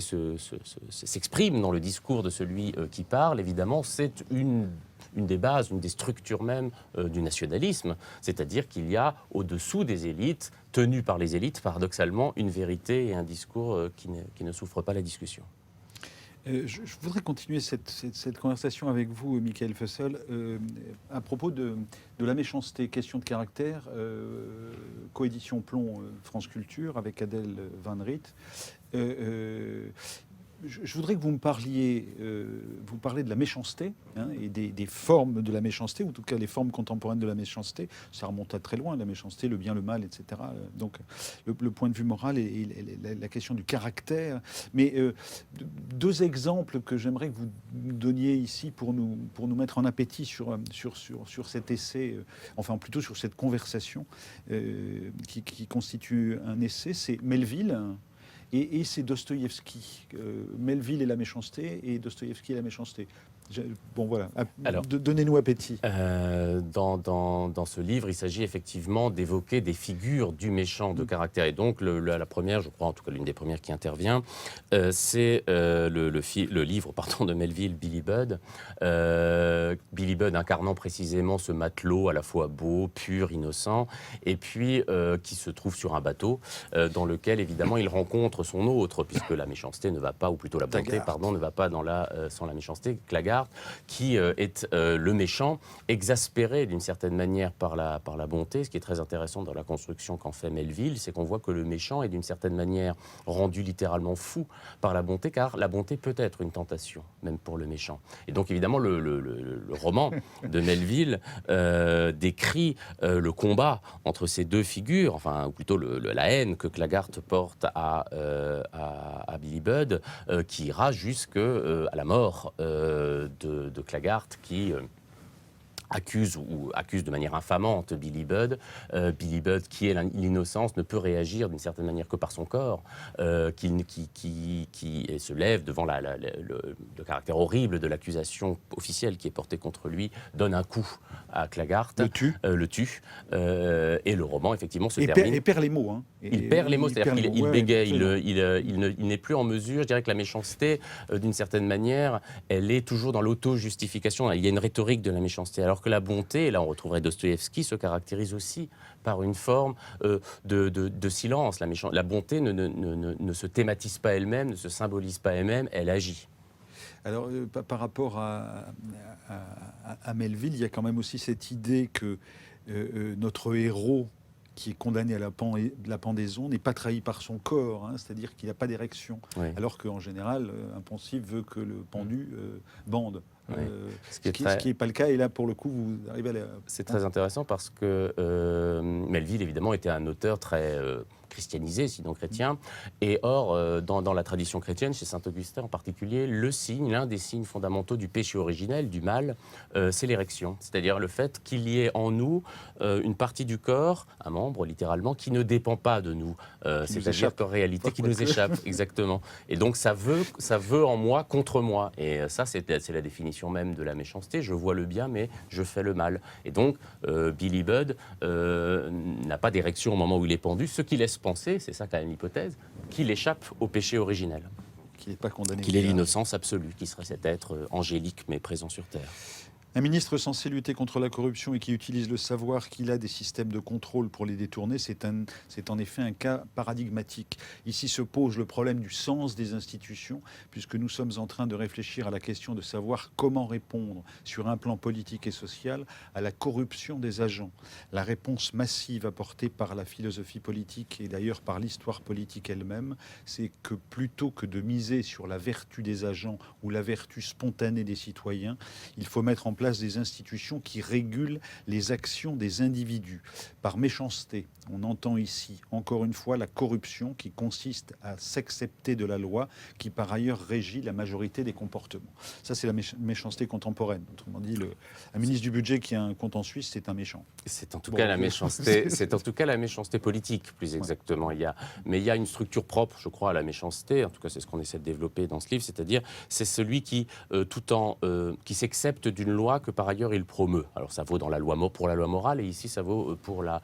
Speaker 4: s'exprime dans le discours de celui qui parle, évidemment, c'est une des bases, une des structures même du nationalisme. C'est-à-dire qu'il y a au-dessous des élites, tenues par les élites, paradoxalement, une vérité et un discours qui ne souffrent pas la discussion.
Speaker 2: Je voudrais continuer cette conversation avec vous, Michael Fussell, à propos de la méchanceté, question de caractère, coédition Plomb France Culture avec Adèle Van Riet. Je voudrais que vous me parliez, vous parlez de la méchanceté et des formes de la méchanceté, ou en tout cas les formes contemporaines de la méchanceté. Ça remonte à très loin, la méchanceté, le bien, le mal, etc. Donc le point de vue moral et la question du caractère. Mais deux exemples que j'aimerais que vous donniez ici pour nous mettre en appétit sur cet essai, enfin plutôt sur cette conversation qui constitue un essai, c'est Melville. Et c'est Dostoïevski, Melville et la méchanceté, et Dostoïevski et la méchanceté. Bon voilà, alors, donnez-nous appétit.
Speaker 4: Dans ce livre, il s'agit effectivement d'évoquer des figures du méchant de caractère. Et donc la première, je crois en tout cas l'une des premières qui intervient, c'est le livre de Melville, Billy Budd. Billy Budd incarnant précisément ce matelot à la fois beau, pur, innocent, et puis qui se trouve sur un bateau dans lequel évidemment il rencontre son autre, puisque la méchanceté ne va pas, ou plutôt la bonté, ne va pas sans la méchanceté, Claggart, qui est le méchant, exaspéré d'une certaine manière par la bonté. Ce qui est très intéressant dans la construction qu'en fait Melville, c'est qu'on voit que le méchant est d'une certaine manière rendu littéralement fou par la bonté, car la bonté peut être une tentation, même pour le méchant. Et donc évidemment, le roman de Melville décrit le combat entre ces deux figures, enfin, ou plutôt la haine que Claggart porte à Billy Budd, qui ira jusqu'à la mort de Claggart, qui accuse de manière infamante Billy Budd. Billy Budd, qui est l'innocence, ne peut réagir d'une certaine manière que par son corps, qui se lève devant le caractère horrible de l'accusation officielle qui est portée contre lui, donne un coup à Claggart, le tue, et le roman effectivement se termine.
Speaker 2: Et perd les mots.
Speaker 4: Il perd les mots, c'est-à-dire qu'il bégaye, il n'est plus en mesure. Je dirais que la méchanceté, d'une certaine manière, elle est toujours dans l'auto-justification. Il y a une rhétorique de la méchanceté, alors que la bonté, et là on retrouverait Dostoïevski, se caractérise aussi par une forme de silence. La bonté ne se thématise pas elle-même, ne se symbolise pas elle-même, elle agit.
Speaker 2: Alors, par rapport à Melville, il y a quand même aussi cette idée que notre héros qui est condamné à la pendaison n'est pas trahi par son corps, hein, c'est-à-dire qu'il n'a pas d'érection,
Speaker 4: Oui.
Speaker 2: alors qu'en général, un poncif veut que le pendu bande.
Speaker 4: Oui.
Speaker 2: Ce qui n'est pas le cas, et là, pour le coup, vous arrivez à...
Speaker 4: C'est très intéressant parce que Melville, évidemment, était un auteur très christianisé, sinon chrétien. Et or, dans la tradition chrétienne, chez Saint-Augustin en particulier, l'un des signes fondamentaux du péché originel, du mal, c'est l'érection. C'est-à-dire le fait qu'il y ait en nous une partie du corps, un membre littéralement, qui ne dépend pas de nous. C'est-à-dire qu'en réalité, qui nous échappe, exactement. Et donc ça veut en moi contre moi. Et ça, c'est la définition même de la méchanceté. Je vois le bien, mais je fais le mal. Et donc, Billy Budd n'a pas d'érection au moment où il est pendu, ce qui laisse penser, c'est ça quand même l'hypothèse, qu'il échappe au péché originel.
Speaker 2: Qu'il n'est pas condamné.
Speaker 4: Qu'il est l'innocence absolue, qui serait cet être angélique mais présent sur Terre.
Speaker 2: Un ministre censé lutter contre la corruption et qui utilise le savoir qu'il a des systèmes de contrôle pour les détourner, c'est en effet un cas paradigmatique. Ici se pose le problème du sens des institutions, puisque nous sommes en train de réfléchir à la question de savoir comment répondre sur un plan politique et social à la corruption des agents. La réponse massive apportée par la philosophie politique et d'ailleurs par l'histoire politique elle-même, c'est que plutôt que de miser sur la vertu des agents ou la vertu spontanée des citoyens, il faut mettre en place des institutions qui régulent les actions des individus. Par méchanceté, on entend ici, encore une fois, la corruption qui consiste à s'accepter de la loi, qui par ailleurs régit la majorité des comportements. Ça, c'est la méchanceté contemporaine. Autrement dit, un ministre du budget qui a un compte en Suisse, c'est un méchant.
Speaker 4: C'est en tout cas la méchanceté. C'est en tout cas la méchanceté politique, plus exactement. Mais il y a une structure propre, je crois, à la méchanceté. En tout cas, c'est ce qu'on essaie de développer dans ce livre. C'est-à-dire, c'est celui qui, qui s'accepte d'une loi que par ailleurs il promeut. Alors ça vaut pour la loi morale et ici ça vaut pour la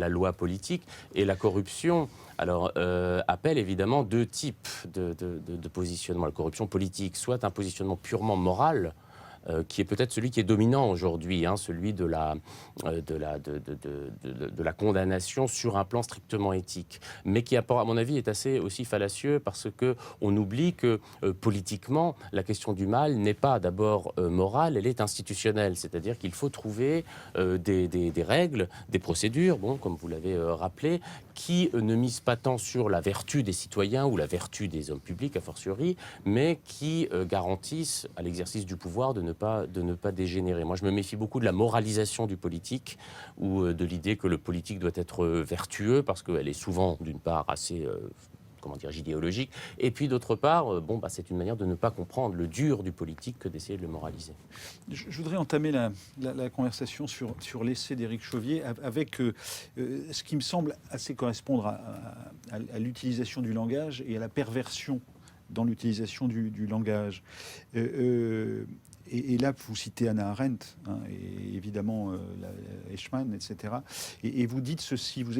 Speaker 4: loi politique. Et la corruption appelle évidemment deux types de positionnement. La corruption politique, soit un positionnement purement moral, qui est peut-être celui qui est dominant aujourd'hui, celui de la condamnation sur un plan strictement éthique, mais qui, à mon avis, est assez aussi fallacieux parce qu'on oublie que politiquement, la question du mal n'est pas d'abord morale, elle est institutionnelle, c'est-à-dire qu'il faut trouver des règles, des procédures, comme vous l'avez rappelé, qui ne misent pas tant sur la vertu des citoyens ou la vertu des hommes publics, a fortiori, mais qui garantissent à l'exercice du pouvoir de ne pas dégénérer. Moi, je me méfie beaucoup de la moralisation du politique ou de l'idée que le politique doit être vertueux parce qu'elle est souvent, d'une part, assez... idéologique, et puis d'autre part, c'est une manière de ne pas comprendre le dur du politique que d'essayer de le moraliser.
Speaker 2: Je voudrais entamer la conversation sur l'essai d'Éric Chauvier avec ce qui me semble assez correspondre à l'utilisation du langage et à la perversion dans l'utilisation du langage. Et là, vous citez Hannah Arendt, et évidemment Eichmann, etc. Et vous dites ceci, vous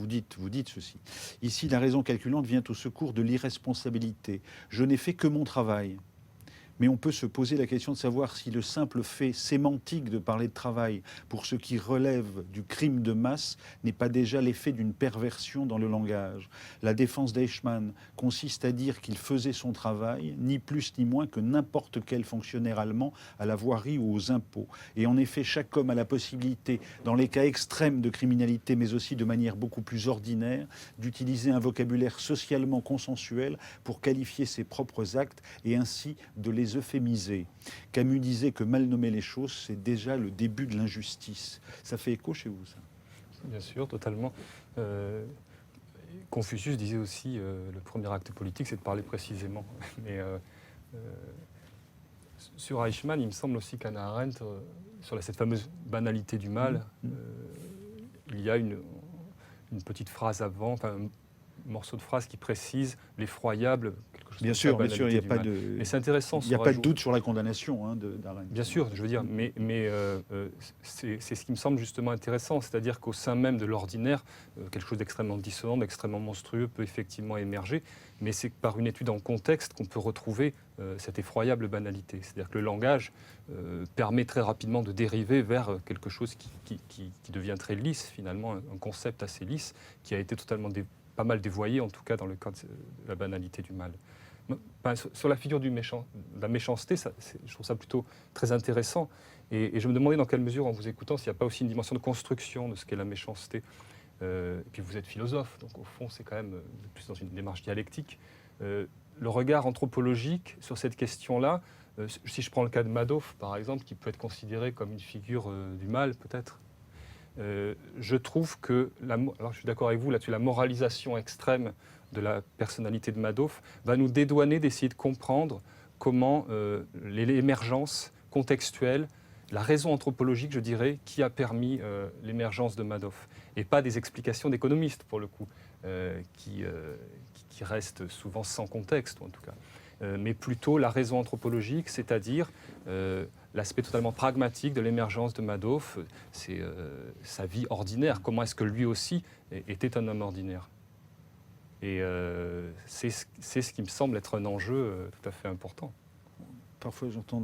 Speaker 2: dites ceci. Ici, la raison calculante vient au secours de l'irresponsabilité. Je n'ai fait que mon travail. Mais on peut se poser la question de savoir si le simple fait sémantique de parler de travail pour ce qui relève du crime de masse n'est pas déjà l'effet d'une perversion dans le langage. La défense d'Eichmann consiste à dire qu'il faisait son travail, ni plus ni moins que n'importe quel fonctionnaire allemand à la voirie ou aux impôts. Et en effet, chaque homme a la possibilité, dans les cas extrêmes de criminalité, mais aussi de manière beaucoup plus ordinaire, d'utiliser un vocabulaire socialement consensuel pour qualifier ses propres actes et ainsi de les euphémiser. Camus disait que mal nommer les choses, c'est déjà le début de l'injustice. Ça fait écho chez vous, ça?
Speaker 3: Bien sûr, totalement. Confucius disait aussi le premier acte politique, c'est de parler précisément. Mais sur Eichmann, il me semble aussi qu'Hannah Arendt, sur cette fameuse banalité du mal, il y a une petite phrase avant, un morceau de phrase qui précise l'effroyable.
Speaker 2: Bien sûr, il n'y a pas de.
Speaker 3: Mais c'est intéressant.
Speaker 2: Il n'y a pas de doute sur la condamnation d'Arendt.
Speaker 3: Bien sûr, je veux dire, mais c'est ce qui me semble justement intéressant, c'est-à-dire qu'au sein même de l'ordinaire, quelque chose d'extrêmement dissonant, d'extrêmement monstrueux peut effectivement émerger, mais c'est par une étude en contexte qu'on peut retrouver cette effroyable banalité. C'est-à-dire que le langage permet très rapidement de dériver vers quelque chose qui devient très lisse, finalement, un concept assez lisse, qui a été totalement pas mal dévoyé, en tout cas dans le cas de la banalité du mal. Sur la figure de la méchanceté, je trouve ça plutôt très intéressant. Et je me demandais dans quelle mesure, en vous écoutant, s'il n'y a pas aussi une dimension de construction de ce qu'est la méchanceté. Et puis vous êtes philosophe, donc au fond, c'est quand même plus dans une démarche dialectique. Le regard anthropologique sur cette question-là, si je prends le cas de Madoff, par exemple, qui peut être considéré comme une figure du mal, peut-être, je trouve que, alors je suis d'accord avec vous là-dessus, la moralisation extrême de la personnalité de Madoff va nous dédouaner d'essayer de comprendre comment l'émergence contextuelle, la raison anthropologique, je dirais, qui a permis l'émergence de Madoff. Et pas des explications d'économistes, pour le coup, qui restent souvent sans contexte, en tout cas. Mais plutôt la raison anthropologique, c'est-à-dire l'aspect totalement pragmatique de l'émergence de Madoff, c'est sa vie ordinaire. Comment est-ce que lui aussi était un homme ordinaire ? Et c'est ce qui me semble être un enjeu tout à fait important.
Speaker 2: Parfois, j'entends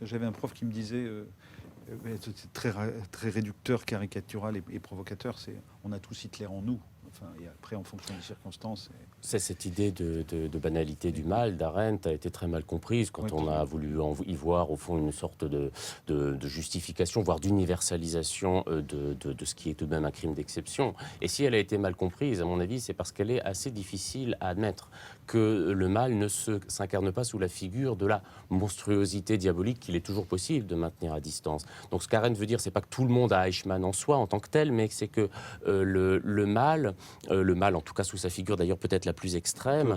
Speaker 2: j'avais un prof qui me disait, c'est très réducteur, caricatural et provocateur, on a tous Hitler en nous. Enfin, et après, en fonction des circonstances...
Speaker 4: Cette idée de banalité du mal d'Arendt a été très mal comprise quand on a voulu y voir, au fond, une sorte de justification, voire d'universalisation de ce qui est tout de même un crime d'exception. Et si elle a été mal comprise, à mon avis, c'est parce qu'elle est assez difficile à admettre que le mal ne s'incarne pas sous la figure de la monstruosité diabolique qu'il est toujours possible de maintenir à distance. Donc ce qu'Arendt veut dire, c'est pas que tout le monde a Eichmann en soi en tant que tel, mais c'est que le mal, en tout cas sous sa figure d'ailleurs peut-être la plus extrême,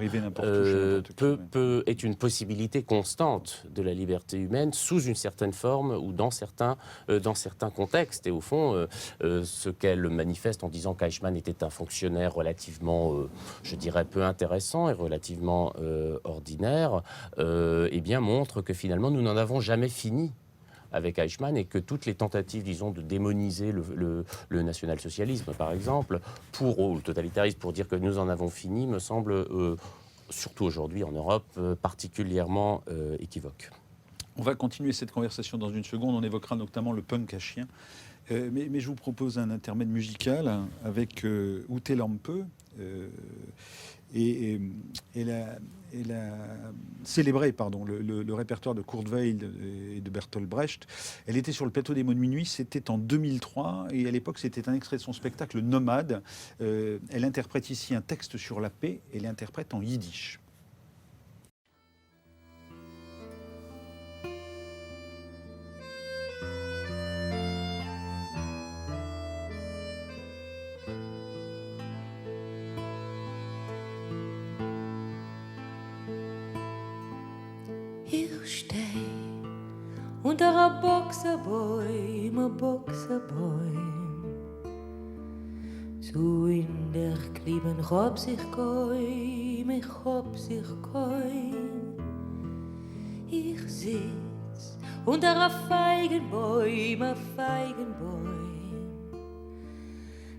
Speaker 4: est une possibilité constante de la liberté humaine sous une certaine forme ou dans certains contextes. Et au fond, ce qu'elle manifeste en disant qu'Eichmann était un fonctionnaire relativement, je dirais, peu intéressant et relativement ordinaire, eh bien montre que finalement nous n'en avons jamais fini avec Eichmann et que toutes les tentatives, disons, de démoniser le national-socialisme, par exemple, ou le totalitarisme, pour dire que nous en avons fini, me semble, surtout aujourd'hui en Europe, particulièrement équivoque.
Speaker 2: On va continuer cette conversation dans une seconde. On évoquera notamment le punk à chien. Mais je vous propose un intermède musical avec Ute Lampe. Elle a célébré le répertoire de Kurt Weill et de Bertolt Brecht. Elle était sur le plateau des Mots de Minuit, c'était en 2003, et à l'époque c'était un extrait de son spectacle Nomade. Elle interprète ici un texte sur la paix, et l'interprète en yiddish.
Speaker 7: Ich steh unter a Boxerbäum, so in der Klieben hab sich kein, ich sitz unter a Feigenbäum,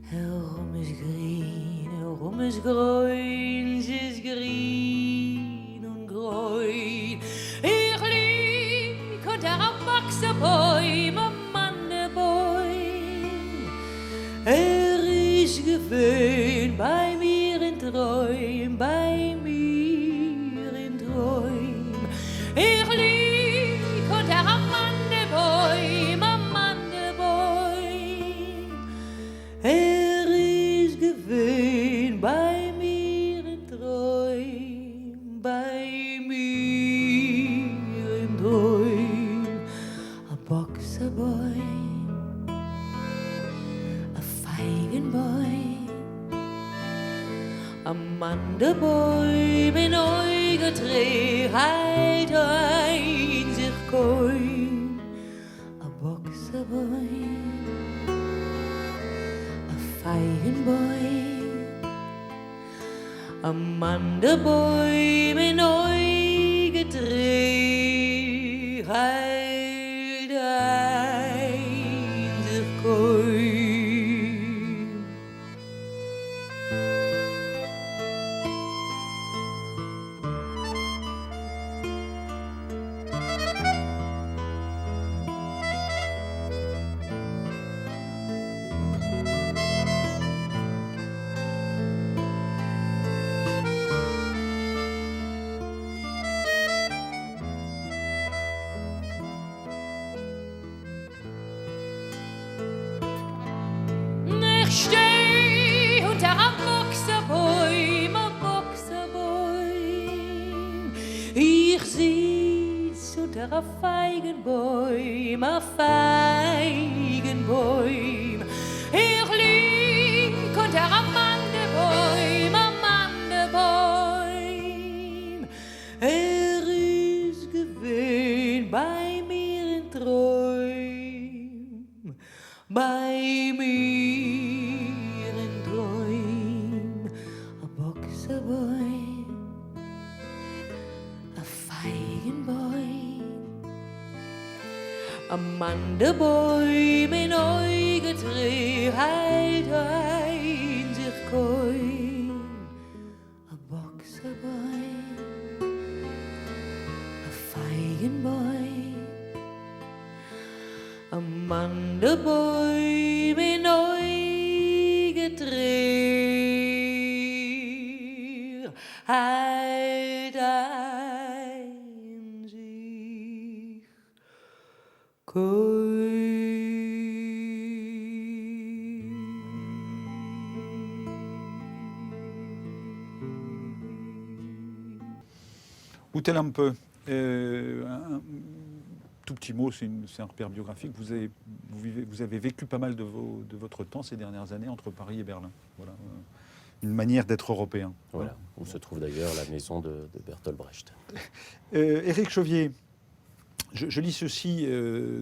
Speaker 7: herum ist grün, es ist grün und grün. Ich lieg unter a Boxerbäum, ist gewöhnt bei mir in Träum, Ich lieg unter a Mandebäum, ist gewöhnt bei mir in Träum, a Boxerbäum, a Feigenbäum, a Mandebäum in Eugetree, halt ein sich kein, a Boxerbäum, a Feigenbäum, a Mandebäum in Eugetree, halt ein sich kein. sitzt unter a Feigenbäum, a Feigenbäum. Ich lieg unter a Mandebäum, a Mandebäum. Ist gewesen bei mir in Träum, bei mir in Träum, a Boxerbäum, a Feigenbäum, a Mandebäum in Eugetree, halt ein sich kein, a Boxerbäum, a Feigenbäum, a Mandebäum in Eugetree, halt ein sich
Speaker 2: Où-t-elle un peu un tout petit mot, c'est un repère biographique. Vous avez vécu pas mal de votre temps ces dernières années entre Paris et Berlin. Voilà. Une manière d'être européen.
Speaker 4: Voilà, où se trouve d'ailleurs la maison de Bertolt Brecht.
Speaker 2: Éric Chauvier, je lis ceci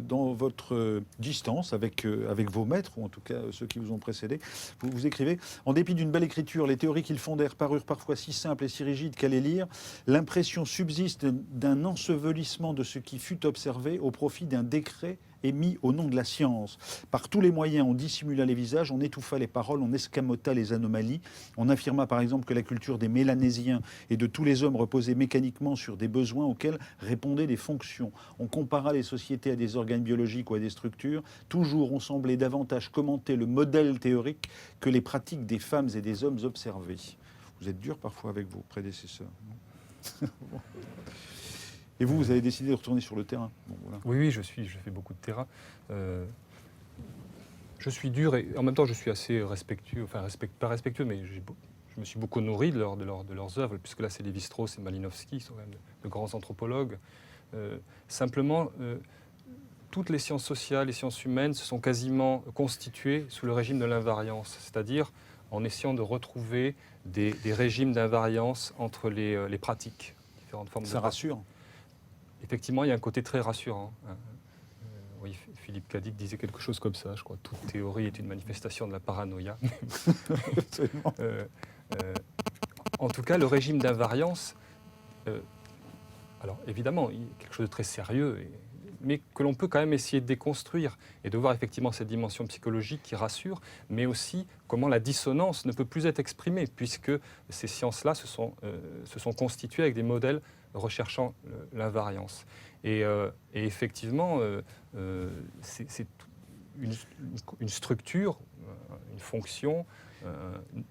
Speaker 2: dans votre distance avec vos maîtres, ou en tout cas ceux qui vous ont précédé. Vous écrivez « En dépit d'une belle écriture, les théories qu'ils fondèrent parurent parfois si simples et si rigides qu'à les lire, l'impression subsiste d'un ensevelissement de ce qui fut observé au profit d'un décret émis au nom de la science. Par tous les moyens, on dissimula les visages, on étouffa les paroles, on escamota les anomalies. On affirma par exemple que la culture des Mélanésiens et de tous les hommes reposait mécaniquement sur des besoins auxquels répondaient des fonctions. On compara les sociétés à des organes biologiques ou à des structures. Toujours, on semblait davantage commenter le modèle théorique que les pratiques des femmes et des hommes observés. » Vous êtes dur parfois avec vos prédécesseurs. Et vous avez décidé de retourner sur le terrain. Bon, voilà.
Speaker 3: Oui, je fais beaucoup de terrain. Je suis dur et en même temps je suis assez respectueux, enfin pas respectueux, mais je me suis beaucoup nourri de leurs œuvres, puisque là c'est Lévi-Strauss et Malinowski, qui sont quand même de grands anthropologues. Simplement, toutes les sciences sociales, les sciences humaines se sont quasiment constituées sous le régime de l'invariance, c'est-à-dire en essayant de retrouver des régimes d'invariance entre les pratiques, différentes formes de
Speaker 2: Ça rassure.
Speaker 3: Effectivement, il y a un côté très rassurant. Oui, Philippe Cadic disait quelque chose comme ça, je crois. Toute théorie est une manifestation de la paranoïa. En tout cas, le régime d'invariance, alors évidemment, il y a quelque chose de très sérieux, mais que l'on peut quand même essayer de déconstruire et de voir effectivement cette dimension psychologique qui rassure, mais aussi comment la dissonance ne peut plus être exprimée, puisque ces sciences-là se sont constituées avec des modèles recherchant l'invariance. Et effectivement, c'est une structure, une fonction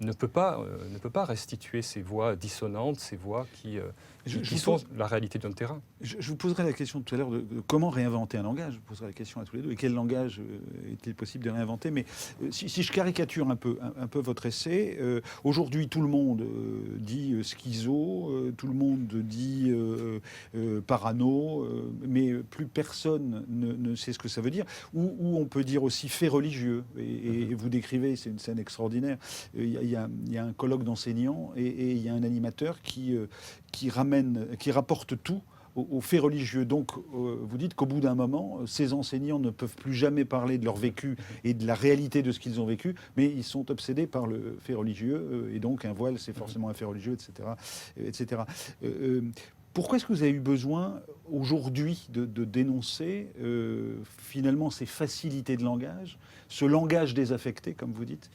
Speaker 3: ne peut pas restituer ces voix dissonantes, ces voix qui sont la réalité d'un terrain.
Speaker 2: Je vous poserai la question tout à l'heure de comment réinventer un langage. Je vous poserai la question à tous les deux. Et quel langage est-il possible de réinventer? Mais si je caricature un peu votre essai, aujourd'hui tout le monde dit schizo, tout le monde dit parano, mais plus personne ne sait ce que ça veut dire. Ou on peut dire aussi fait religieux. Et vous décrivez, c'est une scène extraordinaire. Il y a un colloque d'enseignants et il y a un animateur qui rapporte tout aux faits religieux. Donc, vous dites qu'au bout d'un moment, ces enseignants ne peuvent plus jamais parler de leur vécu et de la réalité de ce qu'ils ont vécu, mais ils sont obsédés par le fait religieux, et donc un voile, c'est forcément un fait religieux, etc. etc. Pourquoi est-ce que vous avez eu besoin, aujourd'hui, de dénoncer finalement ces facilités de langage, ce langage désaffecté, comme vous dites?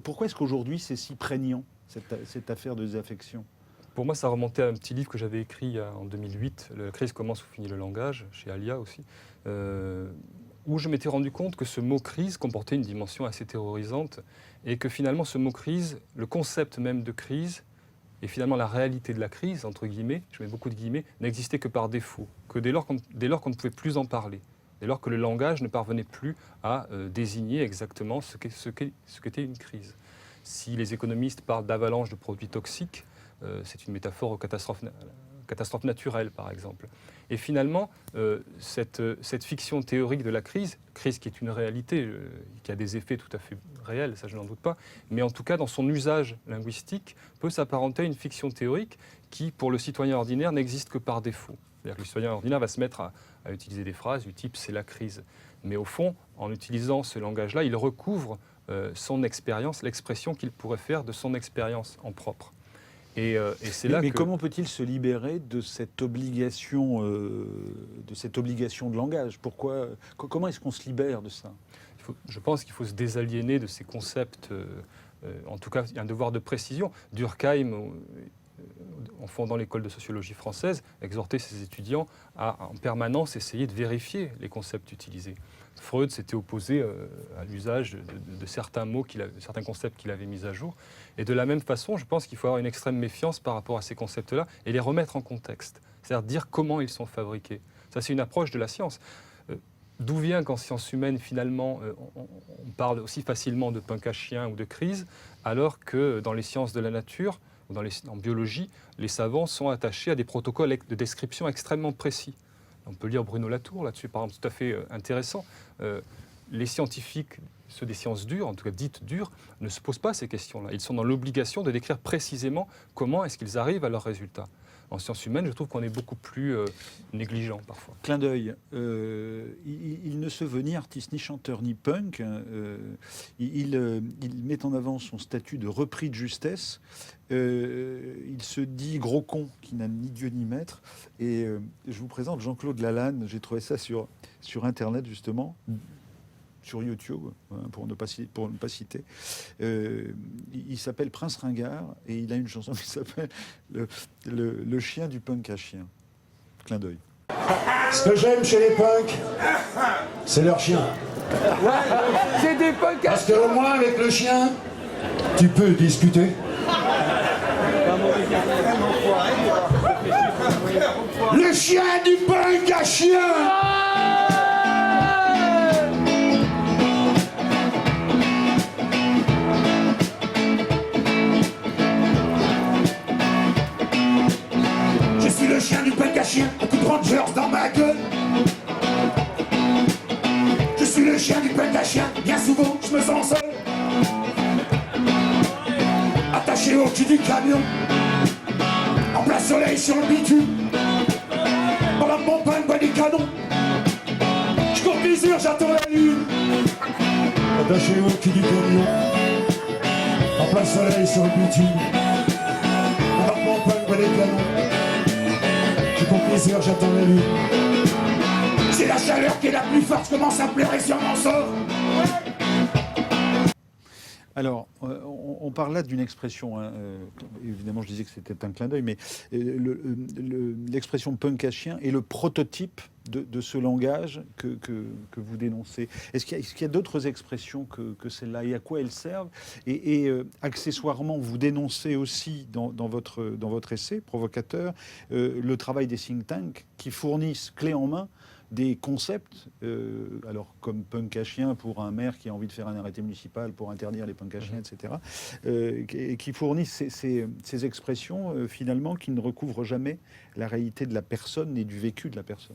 Speaker 2: Pourquoi est-ce qu'aujourd'hui, c'est si prégnant, cette affaire de désaffection?
Speaker 3: Pour moi, ça remontait à un petit livre que j'avais écrit en 2008, « La crise commence où finit le langage », chez Alia aussi, où je m'étais rendu compte que ce mot « crise » comportait une dimension assez terrorisante et que finalement, ce mot « crise », le concept même de crise, et finalement la réalité de la crise, entre guillemets, je mets beaucoup de guillemets, n'existait que par défaut, que dès lors qu'on ne pouvait plus en parler, dès lors que le langage ne parvenait plus à désigner exactement ce qu'était une crise. Si les économistes parlent d'avalanche de produits toxiques, c'est une métaphore aux catastrophes catastrophe naturelle par exemple. Et finalement, cette fiction théorique de la crise qui est une réalité, qui a des effets tout à fait réels, ça je n'en doute pas, mais en tout cas dans son usage linguistique, peut s'apparenter à une fiction théorique qui, pour le citoyen ordinaire, n'existe que par défaut. C'est-à-dire que le citoyen ordinaire va se mettre à utiliser des phrases du type « c'est la crise ». Mais au fond, en utilisant ce langage-là, il recouvre son expérience, l'expression qu'il pourrait faire de son expérience en propre. Et c'est là
Speaker 2: mais
Speaker 3: que...
Speaker 2: comment peut-il se libérer de cette obligation de langage? Pourquoi, comment est-ce qu'on se libère de ça?
Speaker 3: Je pense qu'il faut se désaliéner de ces concepts. En tout cas, il y a un devoir de précision. Durkheim, en fondant l'école de sociologie française, exhortait ses étudiants à en permanence essayer de vérifier les concepts utilisés. Freud s'était opposé à l'usage de certains mots, certains concepts qu'il avait mis à jour. Et de la même façon, je pense qu'il faut avoir une extrême méfiance par rapport à ces concepts-là et les remettre en contexte. C'est-à-dire dire comment ils sont fabriqués. Ça, c'est une approche de la science. D'où vient qu'en sciences humaines, finalement, on parle aussi facilement de punk à chien ou de crise, alors que dans les sciences de la nature, ou en biologie, les savants sont attachés à des protocoles de description extrêmement précis. On peut lire Bruno Latour là-dessus, par exemple, tout à fait intéressant. Les scientifiques, ceux des sciences dures, en tout cas dites dures, ne se posent pas ces questions-là. Ils sont dans l'obligation de décrire précisément comment est-ce qu'ils arrivent à leurs résultats. En sciences humaines, je trouve qu'on est beaucoup plus négligent parfois.
Speaker 2: Clin d'œil. Il ne se veut ni artiste, ni chanteur, ni punk. Il met en avant son statut de repris de justesse. Il se dit gros con qui n'a ni Dieu ni maître. Et je vous présente Jean-Claude Lalanne. J'ai trouvé ça sur Internet, justement. Sur YouTube, pour ne pas citer. Il s'appelle Prince Ringard et il a une chanson qui s'appelle le chien du punk à chien. Clin d'œil.
Speaker 8: Ce que j'aime chez les punks, c'est leur chien.
Speaker 9: C'est des punks.
Speaker 8: Parce qu'au moins avec le chien, tu peux discuter. Le chien du punk à chien. Le chien du punk à chien, un coup de Rangers dans ma gueule. Je suis le chien du punk à chien, bien souvent je me sens seul. Attaché au cul du camion, en plein soleil sur le bitume. Pendant que mon punk boit des canons, je cours d'usure, j'attends la lune. Attaché au cul du camion, en plein soleil sur le bitume. Pendant que mon punk boit des canons, pour plaisir, j'attends la lune. C'est la chaleur qui est la plus forte, je commence à pleurer sur mon sort.
Speaker 2: Alors, on parle là d'une expression, évidemment je disais que c'était un clin d'œil, mais l'expression punk à chien est le prototype de ce langage que vous dénoncez. Est-ce qu'il y a d'autres expressions que celle-là et à quoi elles servent? Et accessoirement, vous dénoncez aussi dans votre essai provocateur le travail des think tanks qui fournissent clé en main des concepts, alors comme punk à chien pour un maire qui a envie de faire un arrêté municipal pour interdire les punks à chiens, etc., qui fournissent ces expressions finalement qui ne recouvrent jamais la réalité de la personne et du vécu de la personne.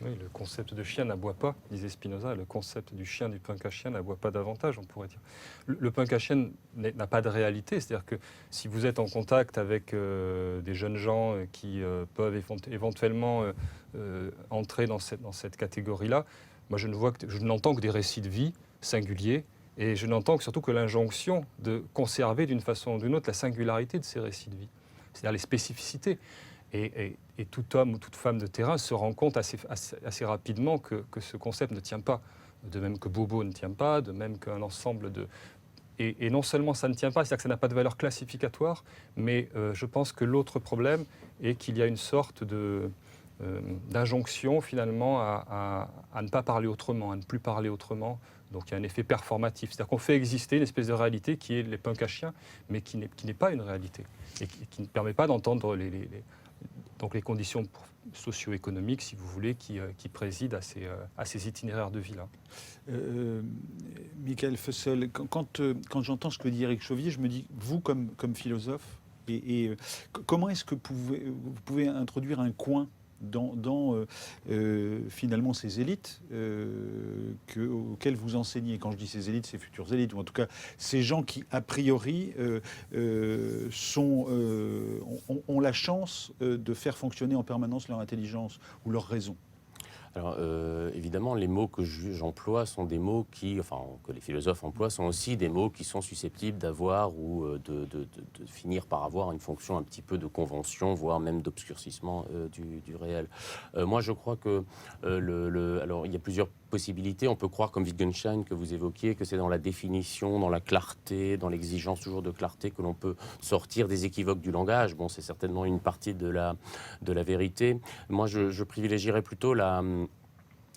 Speaker 3: Oui, le concept de chien n'aboie pas, disait Spinoza, le concept du chien, du punk à chien n'aboie pas davantage, on pourrait dire. Le punk à chien n'a pas de réalité, c'est-à-dire que si vous êtes en contact avec des jeunes gens qui peuvent éventuellement entrer dans cette catégorie-là, moi je n'entends que des récits de vie singuliers, et je n'entends surtout que l'injonction de conserver d'une façon ou d'une autre la singularité de ces récits de vie, c'est-à-dire les spécificités. Et tout homme ou toute femme de terrain se rend compte assez rapidement que ce concept ne tient pas. De même que Bobo ne tient pas, de même qu'un ensemble de... Et non seulement ça ne tient pas, c'est-à-dire que ça n'a pas de valeur classificatoire, mais je pense que l'autre problème est qu'il y a une sorte d'injonction finalement à ne pas parler autrement, à ne plus parler autrement. Donc il y a un effet performatif. C'est-à-dire qu'on fait exister une espèce de réalité qui est les punks à chiens, mais qui n'est pas une réalité et qui ne permet pas d'entendre donc les conditions socio-économiques, si vous voulez, qui président à ces itinéraires de vie-là.
Speaker 2: Michael Fussell, quand j'entends ce que dit Éric Chauvier, je me dis, vous, comme philosophe, Comment est-ce que vous pouvez introduire un coin dans finalement ces élites auxquelles vous enseignez? Quand je dis ces élites, ces futures élites, ou en tout cas ces gens qui, a priori, ont la chance de faire fonctionner en permanence leur intelligence ou leur raison.
Speaker 4: Alors, évidemment, les mots que j'emploie sont des mots que les philosophes emploient, sont aussi des mots qui sont susceptibles d'avoir ou de finir par avoir une fonction un petit peu de convention, voire même d'obscurcissement du réel. Moi, je crois que alors, il y a plusieurs possibilités. On peut croire, comme Wittgenstein que vous évoquiez, que c'est dans la définition, dans la clarté, dans l'exigence toujours de clarté que l'on peut sortir des équivoques du langage. Bon, c'est certainement une partie de la vérité. Moi, je privilégierais plutôt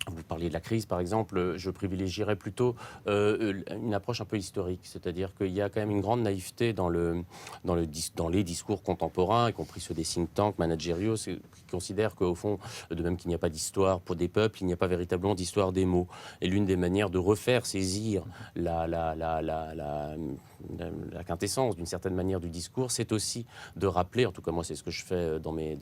Speaker 4: vous parliez de la crise, par exemple, je privilégierais plutôt une approche un peu historique. C'est-à-dire qu'il y a quand même une grande naïveté dans les discours contemporains, y compris ceux des think tanks managériaux, qui considèrent qu'au fond, de même qu'il n'y a pas d'histoire pour des peuples, il n'y a pas véritablement d'histoire des mots. Et l'une des manières de refaire saisir la quintessence, d'une certaine manière, du discours, c'est aussi de rappeler, en tout cas moi c'est ce que je fais dans mes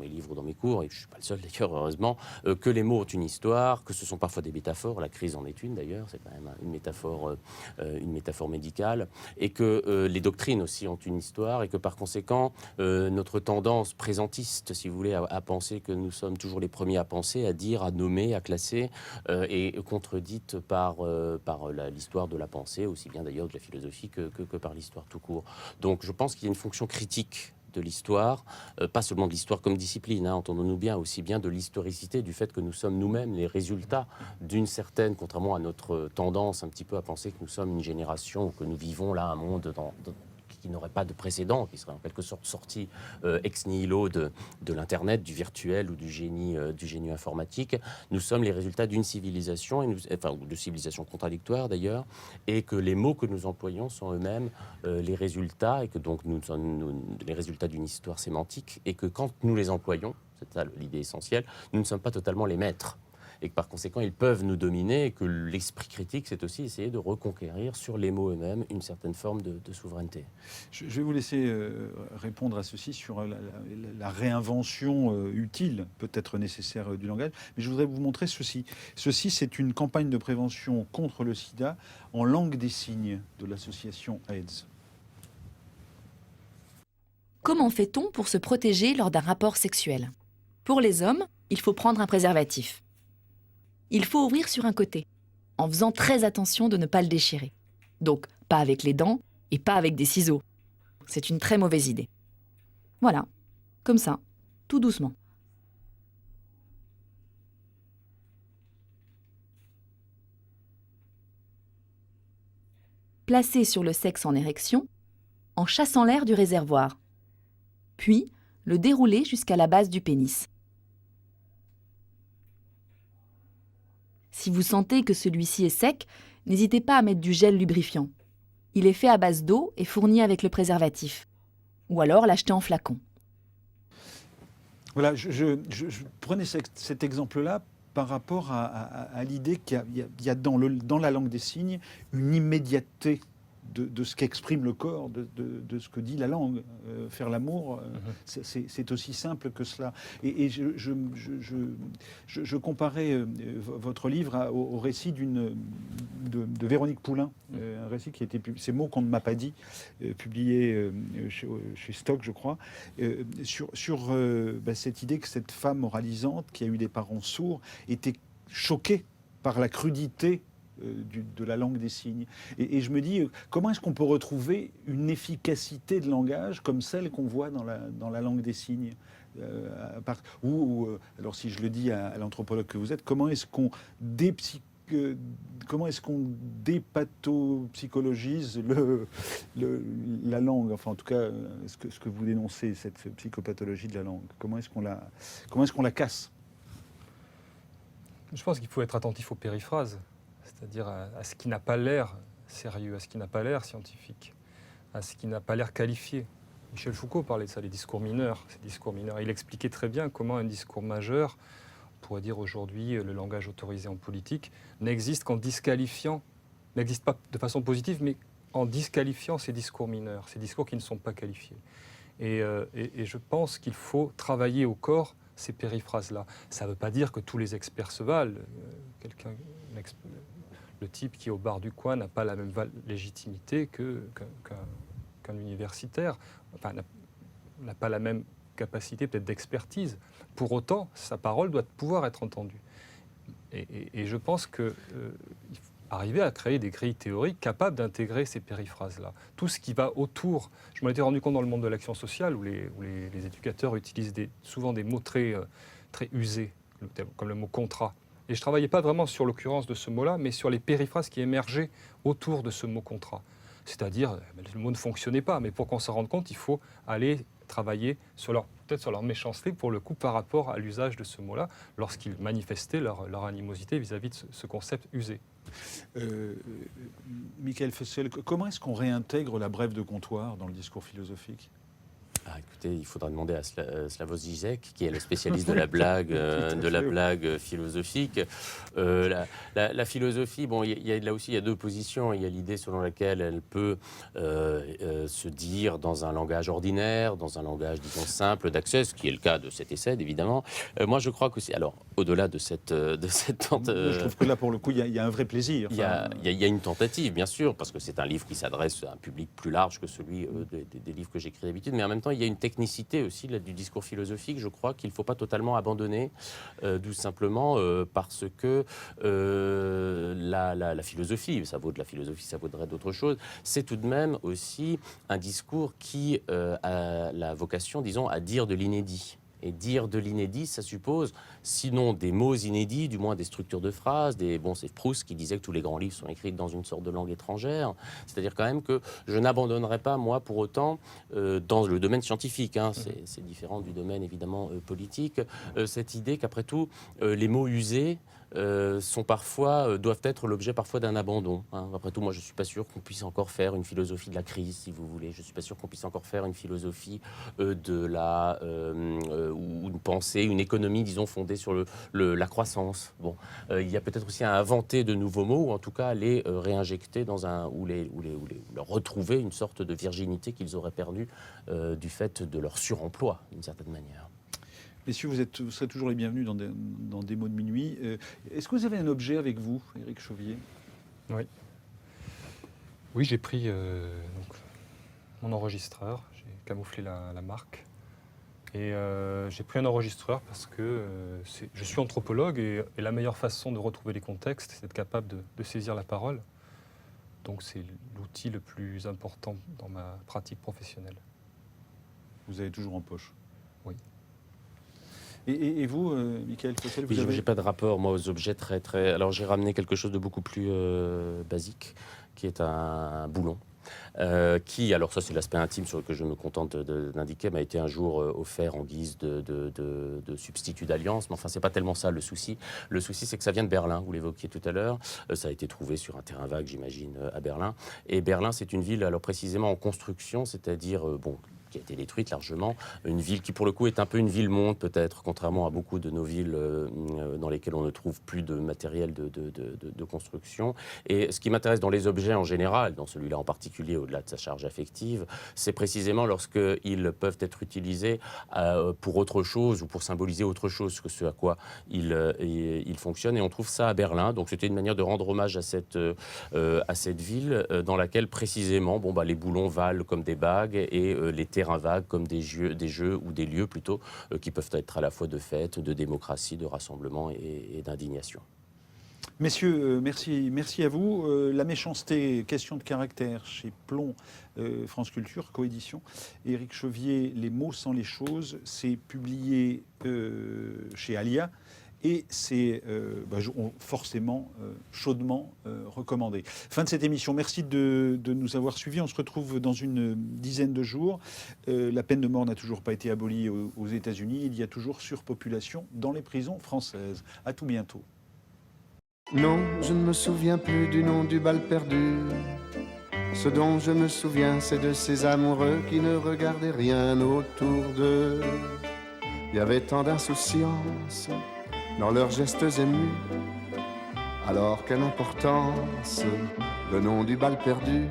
Speaker 4: livres, dans mes cours, et je ne suis pas le seul d'ailleurs, heureusement, que les mots ont une histoire, que ce sont parfois des métaphores, la crise en est une d'ailleurs, c'est quand même une métaphore médicale, et que les doctrines aussi ont une histoire, et que par conséquent, notre tendance présentiste, si vous voulez, à penser que nous sommes toujours les premiers à penser, à dire, à nommer, à classer, est contredite par l'histoire de la pensée, aussi bien d'ailleurs de la philosophie que par l'histoire tout court. Donc je pense qu'il y a une fonction critique de l'histoire, pas seulement de l'histoire comme discipline, entendons-nous bien, aussi bien de l'historicité, du fait que nous sommes nous-mêmes les résultats d'une certaine, contrairement à notre tendance un petit peu à penser que nous sommes une génération, que nous vivons là un monde qui n'aurait pas de précédent, qui serait en quelque sorte sorti ex nihilo de l'Internet, du virtuel ou du génie informatique. Nous sommes les résultats d'une civilisation, ou de civilisations contradictoires d'ailleurs, et que les mots que nous employons sont eux-mêmes les résultats, et que donc nous sommes les résultats d'une histoire sémantique, et que quand nous les employons, c'est ça l'idée essentielle, nous ne sommes pas totalement les maîtres. Et que par conséquent, ils peuvent nous dominer, et que l'esprit critique, c'est aussi essayer de reconquérir sur les mots eux-mêmes une certaine forme de souveraineté.
Speaker 2: Je vais vous laisser répondre à ceci sur la réinvention utile, peut-être nécessaire, du langage. Mais je voudrais vous montrer ceci. Ceci, c'est une campagne de prévention contre le sida en langue des signes de l'association AIDS.
Speaker 10: Comment fait-on pour se protéger lors d'un rapport sexuel? Pour les hommes, il faut prendre un préservatif. Il faut ouvrir sur un côté, en faisant très attention de ne pas le déchirer. Donc, pas avec les dents et pas avec des ciseaux. C'est une très mauvaise idée. Voilà, comme ça, tout doucement. Placez sur le sexe en érection, en chassant l'air du réservoir. Puis, le dérouler jusqu'à la base du pénis. Si vous sentez que celui-ci est sec, n'hésitez pas à mettre du gel lubrifiant. Il est fait à base d'eau et fourni avec le préservatif. Ou alors l'acheter en flacon.
Speaker 2: Voilà, je prenais cet exemple-là par rapport à l'idée qu'il y a dans la langue des signes une immédiateté de ce qu'exprime le corps, de ce que dit la langue. Faire l'amour, c'est aussi simple que cela. Et je comparais votre livre au récit de Véronique Poulain, un récit qui a été publié, Ces mots qu'on ne m'a pas dit, publié chez Stock, je crois, sur cette idée que cette femme moralisante, qui a eu des parents sourds, était choquée par la crudité de la langue des signes. Et je me dis, comment est-ce qu'on peut retrouver une efficacité de langage comme celle qu'on voit dans la langue des signes alors si je le dis à l'anthropologue que vous êtes, comment est-ce qu'on dépathopsychologise la langue, enfin en tout cas ce que vous dénoncez, cette psychopathologie de la langue, comment est-ce qu'on la casse?
Speaker 3: Je pense qu'il faut être attentif aux périphrases, c'est-à-dire à ce qui n'a pas l'air sérieux, à ce qui n'a pas l'air scientifique, à ce qui n'a pas l'air qualifié. Michel Foucault parlait de ça, les discours mineurs, ces discours mineurs. Il expliquait très bien comment un discours majeur, on pourrait dire aujourd'hui le langage autorisé en politique, n'existe qu'en disqualifiant, n'existe pas de façon positive, mais en disqualifiant ces discours mineurs, ces discours qui ne sont pas qualifiés. Et je pense qu'il faut travailler au corps ces périphrases-là. Ça ne veut pas dire que tous les experts se valent. Le type qui est au bar du coin n'a pas la même légitimité qu'un universitaire, enfin, n'a pas la même capacité peut-être d'expertise. Pour autant, sa parole doit pouvoir être entendue. Et je pense qu'il faut arriver à créer des grilles théoriques capables d'intégrer ces périphrases-là. Tout ce qui va autour. Je m'en étais rendu compte dans le monde de l'action sociale, où les éducateurs utilisent souvent des mots très usés, comme le mot contrat. Et je ne travaillais pas vraiment sur l'occurrence de ce mot-là, mais sur les périphrases qui émergeaient autour de ce mot contrat. C'est-à-dire, le mot ne fonctionnait pas, mais pour qu'on s'en rende compte, il faut aller travailler peut-être sur leur méchanceté, pour le coup, par rapport à l'usage de ce mot-là, lorsqu'ils manifestaient leur animosité vis-à-vis de ce concept usé.
Speaker 2: Michael Fessel, comment est-ce qu'on réintègre la brève de comptoir dans le discours philosophique ?
Speaker 4: Écoutez, il faudra demander à Slavoj Žižek, qui est le spécialiste de la blague philosophique. La philosophie, bon, là aussi, il y a deux positions. Il y a l'idée selon laquelle elle peut se dire dans un langage ordinaire, dans un langage, disons, simple d'accès, ce qui est le cas de cet essai, évidemment. Moi, je crois que c'est... Alors, au-delà de cette
Speaker 2: je trouve que là, pour le coup, il y a un vrai plaisir.
Speaker 4: Il y a une tentative, bien sûr, parce que c'est un livre qui s'adresse à un public plus large que celui des livres que j'écris d'habitude, mais en même temps, il y a une technicité aussi là, du discours philosophique, je crois qu'il ne faut pas totalement abandonner, tout simplement parce que la philosophie, ça vaut de la philosophie, ça vaudrait d'autres choses, c'est tout de même aussi un discours qui a la vocation, disons, à dire de l'inédit. Et dire de l'inédit, ça suppose, sinon des mots inédits, du moins des structures de phrases. C'est Proust qui disait que tous les grands livres sont écrits dans une sorte de langue étrangère. C'est-à-dire quand même que je n'abandonnerai pas, moi, pour autant, dans le domaine scientifique, c'est différent du domaine, évidemment, politique, cette idée qu'après tout, les mots usés doivent être l'objet parfois d'un abandon. Après tout, moi, je ne suis pas sûr qu'on puisse encore faire une philosophie de la crise, si vous voulez. Je ne suis pas sûr qu'on puisse encore faire une philosophie ou une pensée, une économie, disons, fondée sur la croissance. Bon, il y a peut-être aussi à inventer de nouveaux mots, ou en tout cas à les réinjecter ou leur retrouver une sorte de virginité qu'ils auraient perdue du fait de leur suremploi, d'une certaine manière.
Speaker 2: Messieurs, vous serez toujours les bienvenus dans des mots de minuit. Est-ce que vous avez un objet avec vous, Éric Chauvier ?
Speaker 3: Oui. Oui, j'ai pris mon enregistreur, j'ai camouflé la marque. Et j'ai pris un enregistreur parce que je suis anthropologue et la meilleure façon de retrouver les contextes, c'est d'être capable de saisir la parole. Donc c'est l'outil le plus important dans ma pratique professionnelle.
Speaker 2: Vous avez toujours en poche ?
Speaker 3: Oui.
Speaker 2: Et vous, Michael Fessel,
Speaker 4: je n'ai pas de rapport, moi, aux objets très... Alors, j'ai ramené quelque chose de beaucoup plus basique, qui est un boulon. Qui, alors ça c'est l'aspect intime sur lequel je me contente d'indiquer, m'a été un jour offert en guise de substitut d'alliance, mais enfin c'est pas tellement ça le souci. Le souci c'est que ça vient de Berlin, vous l'évoquiez tout à l'heure, ça a été trouvé sur un terrain vague j'imagine à Berlin, et Berlin c'est une ville alors précisément en construction, c'est-à-dire qui a été détruite largement, une ville qui pour le coup est un peu une ville-monde peut-être, contrairement à beaucoup de nos villes dans lesquelles on ne trouve plus de matériel de construction. Et ce qui m'intéresse dans les objets en général, dans celui-là en particulier au-delà de sa charge affective, c'est précisément lorsqu'ils peuvent être utilisés pour autre chose ou pour symboliser autre chose que ce à quoi ils fonctionnent. Et on trouve ça à Berlin, donc c'était une manière de rendre hommage à cette ville dans laquelle précisément les boulons valent comme des bagues et les terrains vagues comme des jeux ou des lieux plutôt qui peuvent être à la fois de fête, de démocratie, de rassemblement et d'indignation.
Speaker 2: Messieurs, merci à vous. La méchanceté, question de caractère, chez Plomb, France Culture, coédition. Éric Chauvier, Les mots sans les choses, c'est publié chez Alia. Et c'est forcément chaudement recommandé. Fin de cette émission. Merci de nous avoir suivis. On se retrouve dans une dizaine de jours. La peine de mort n'a toujours pas été abolie aux États-Unis. Il y a toujours surpopulation dans les prisons françaises. À tout bientôt.
Speaker 1: Non, je ne me souviens plus du nom du bal perdu. Ce dont je me souviens, c'est de ces amoureux qui ne regardaient rien autour d'eux. Il y avait tant d'insouciance dans leurs gestes émus, alors quelle importance, le nom du bal perdu.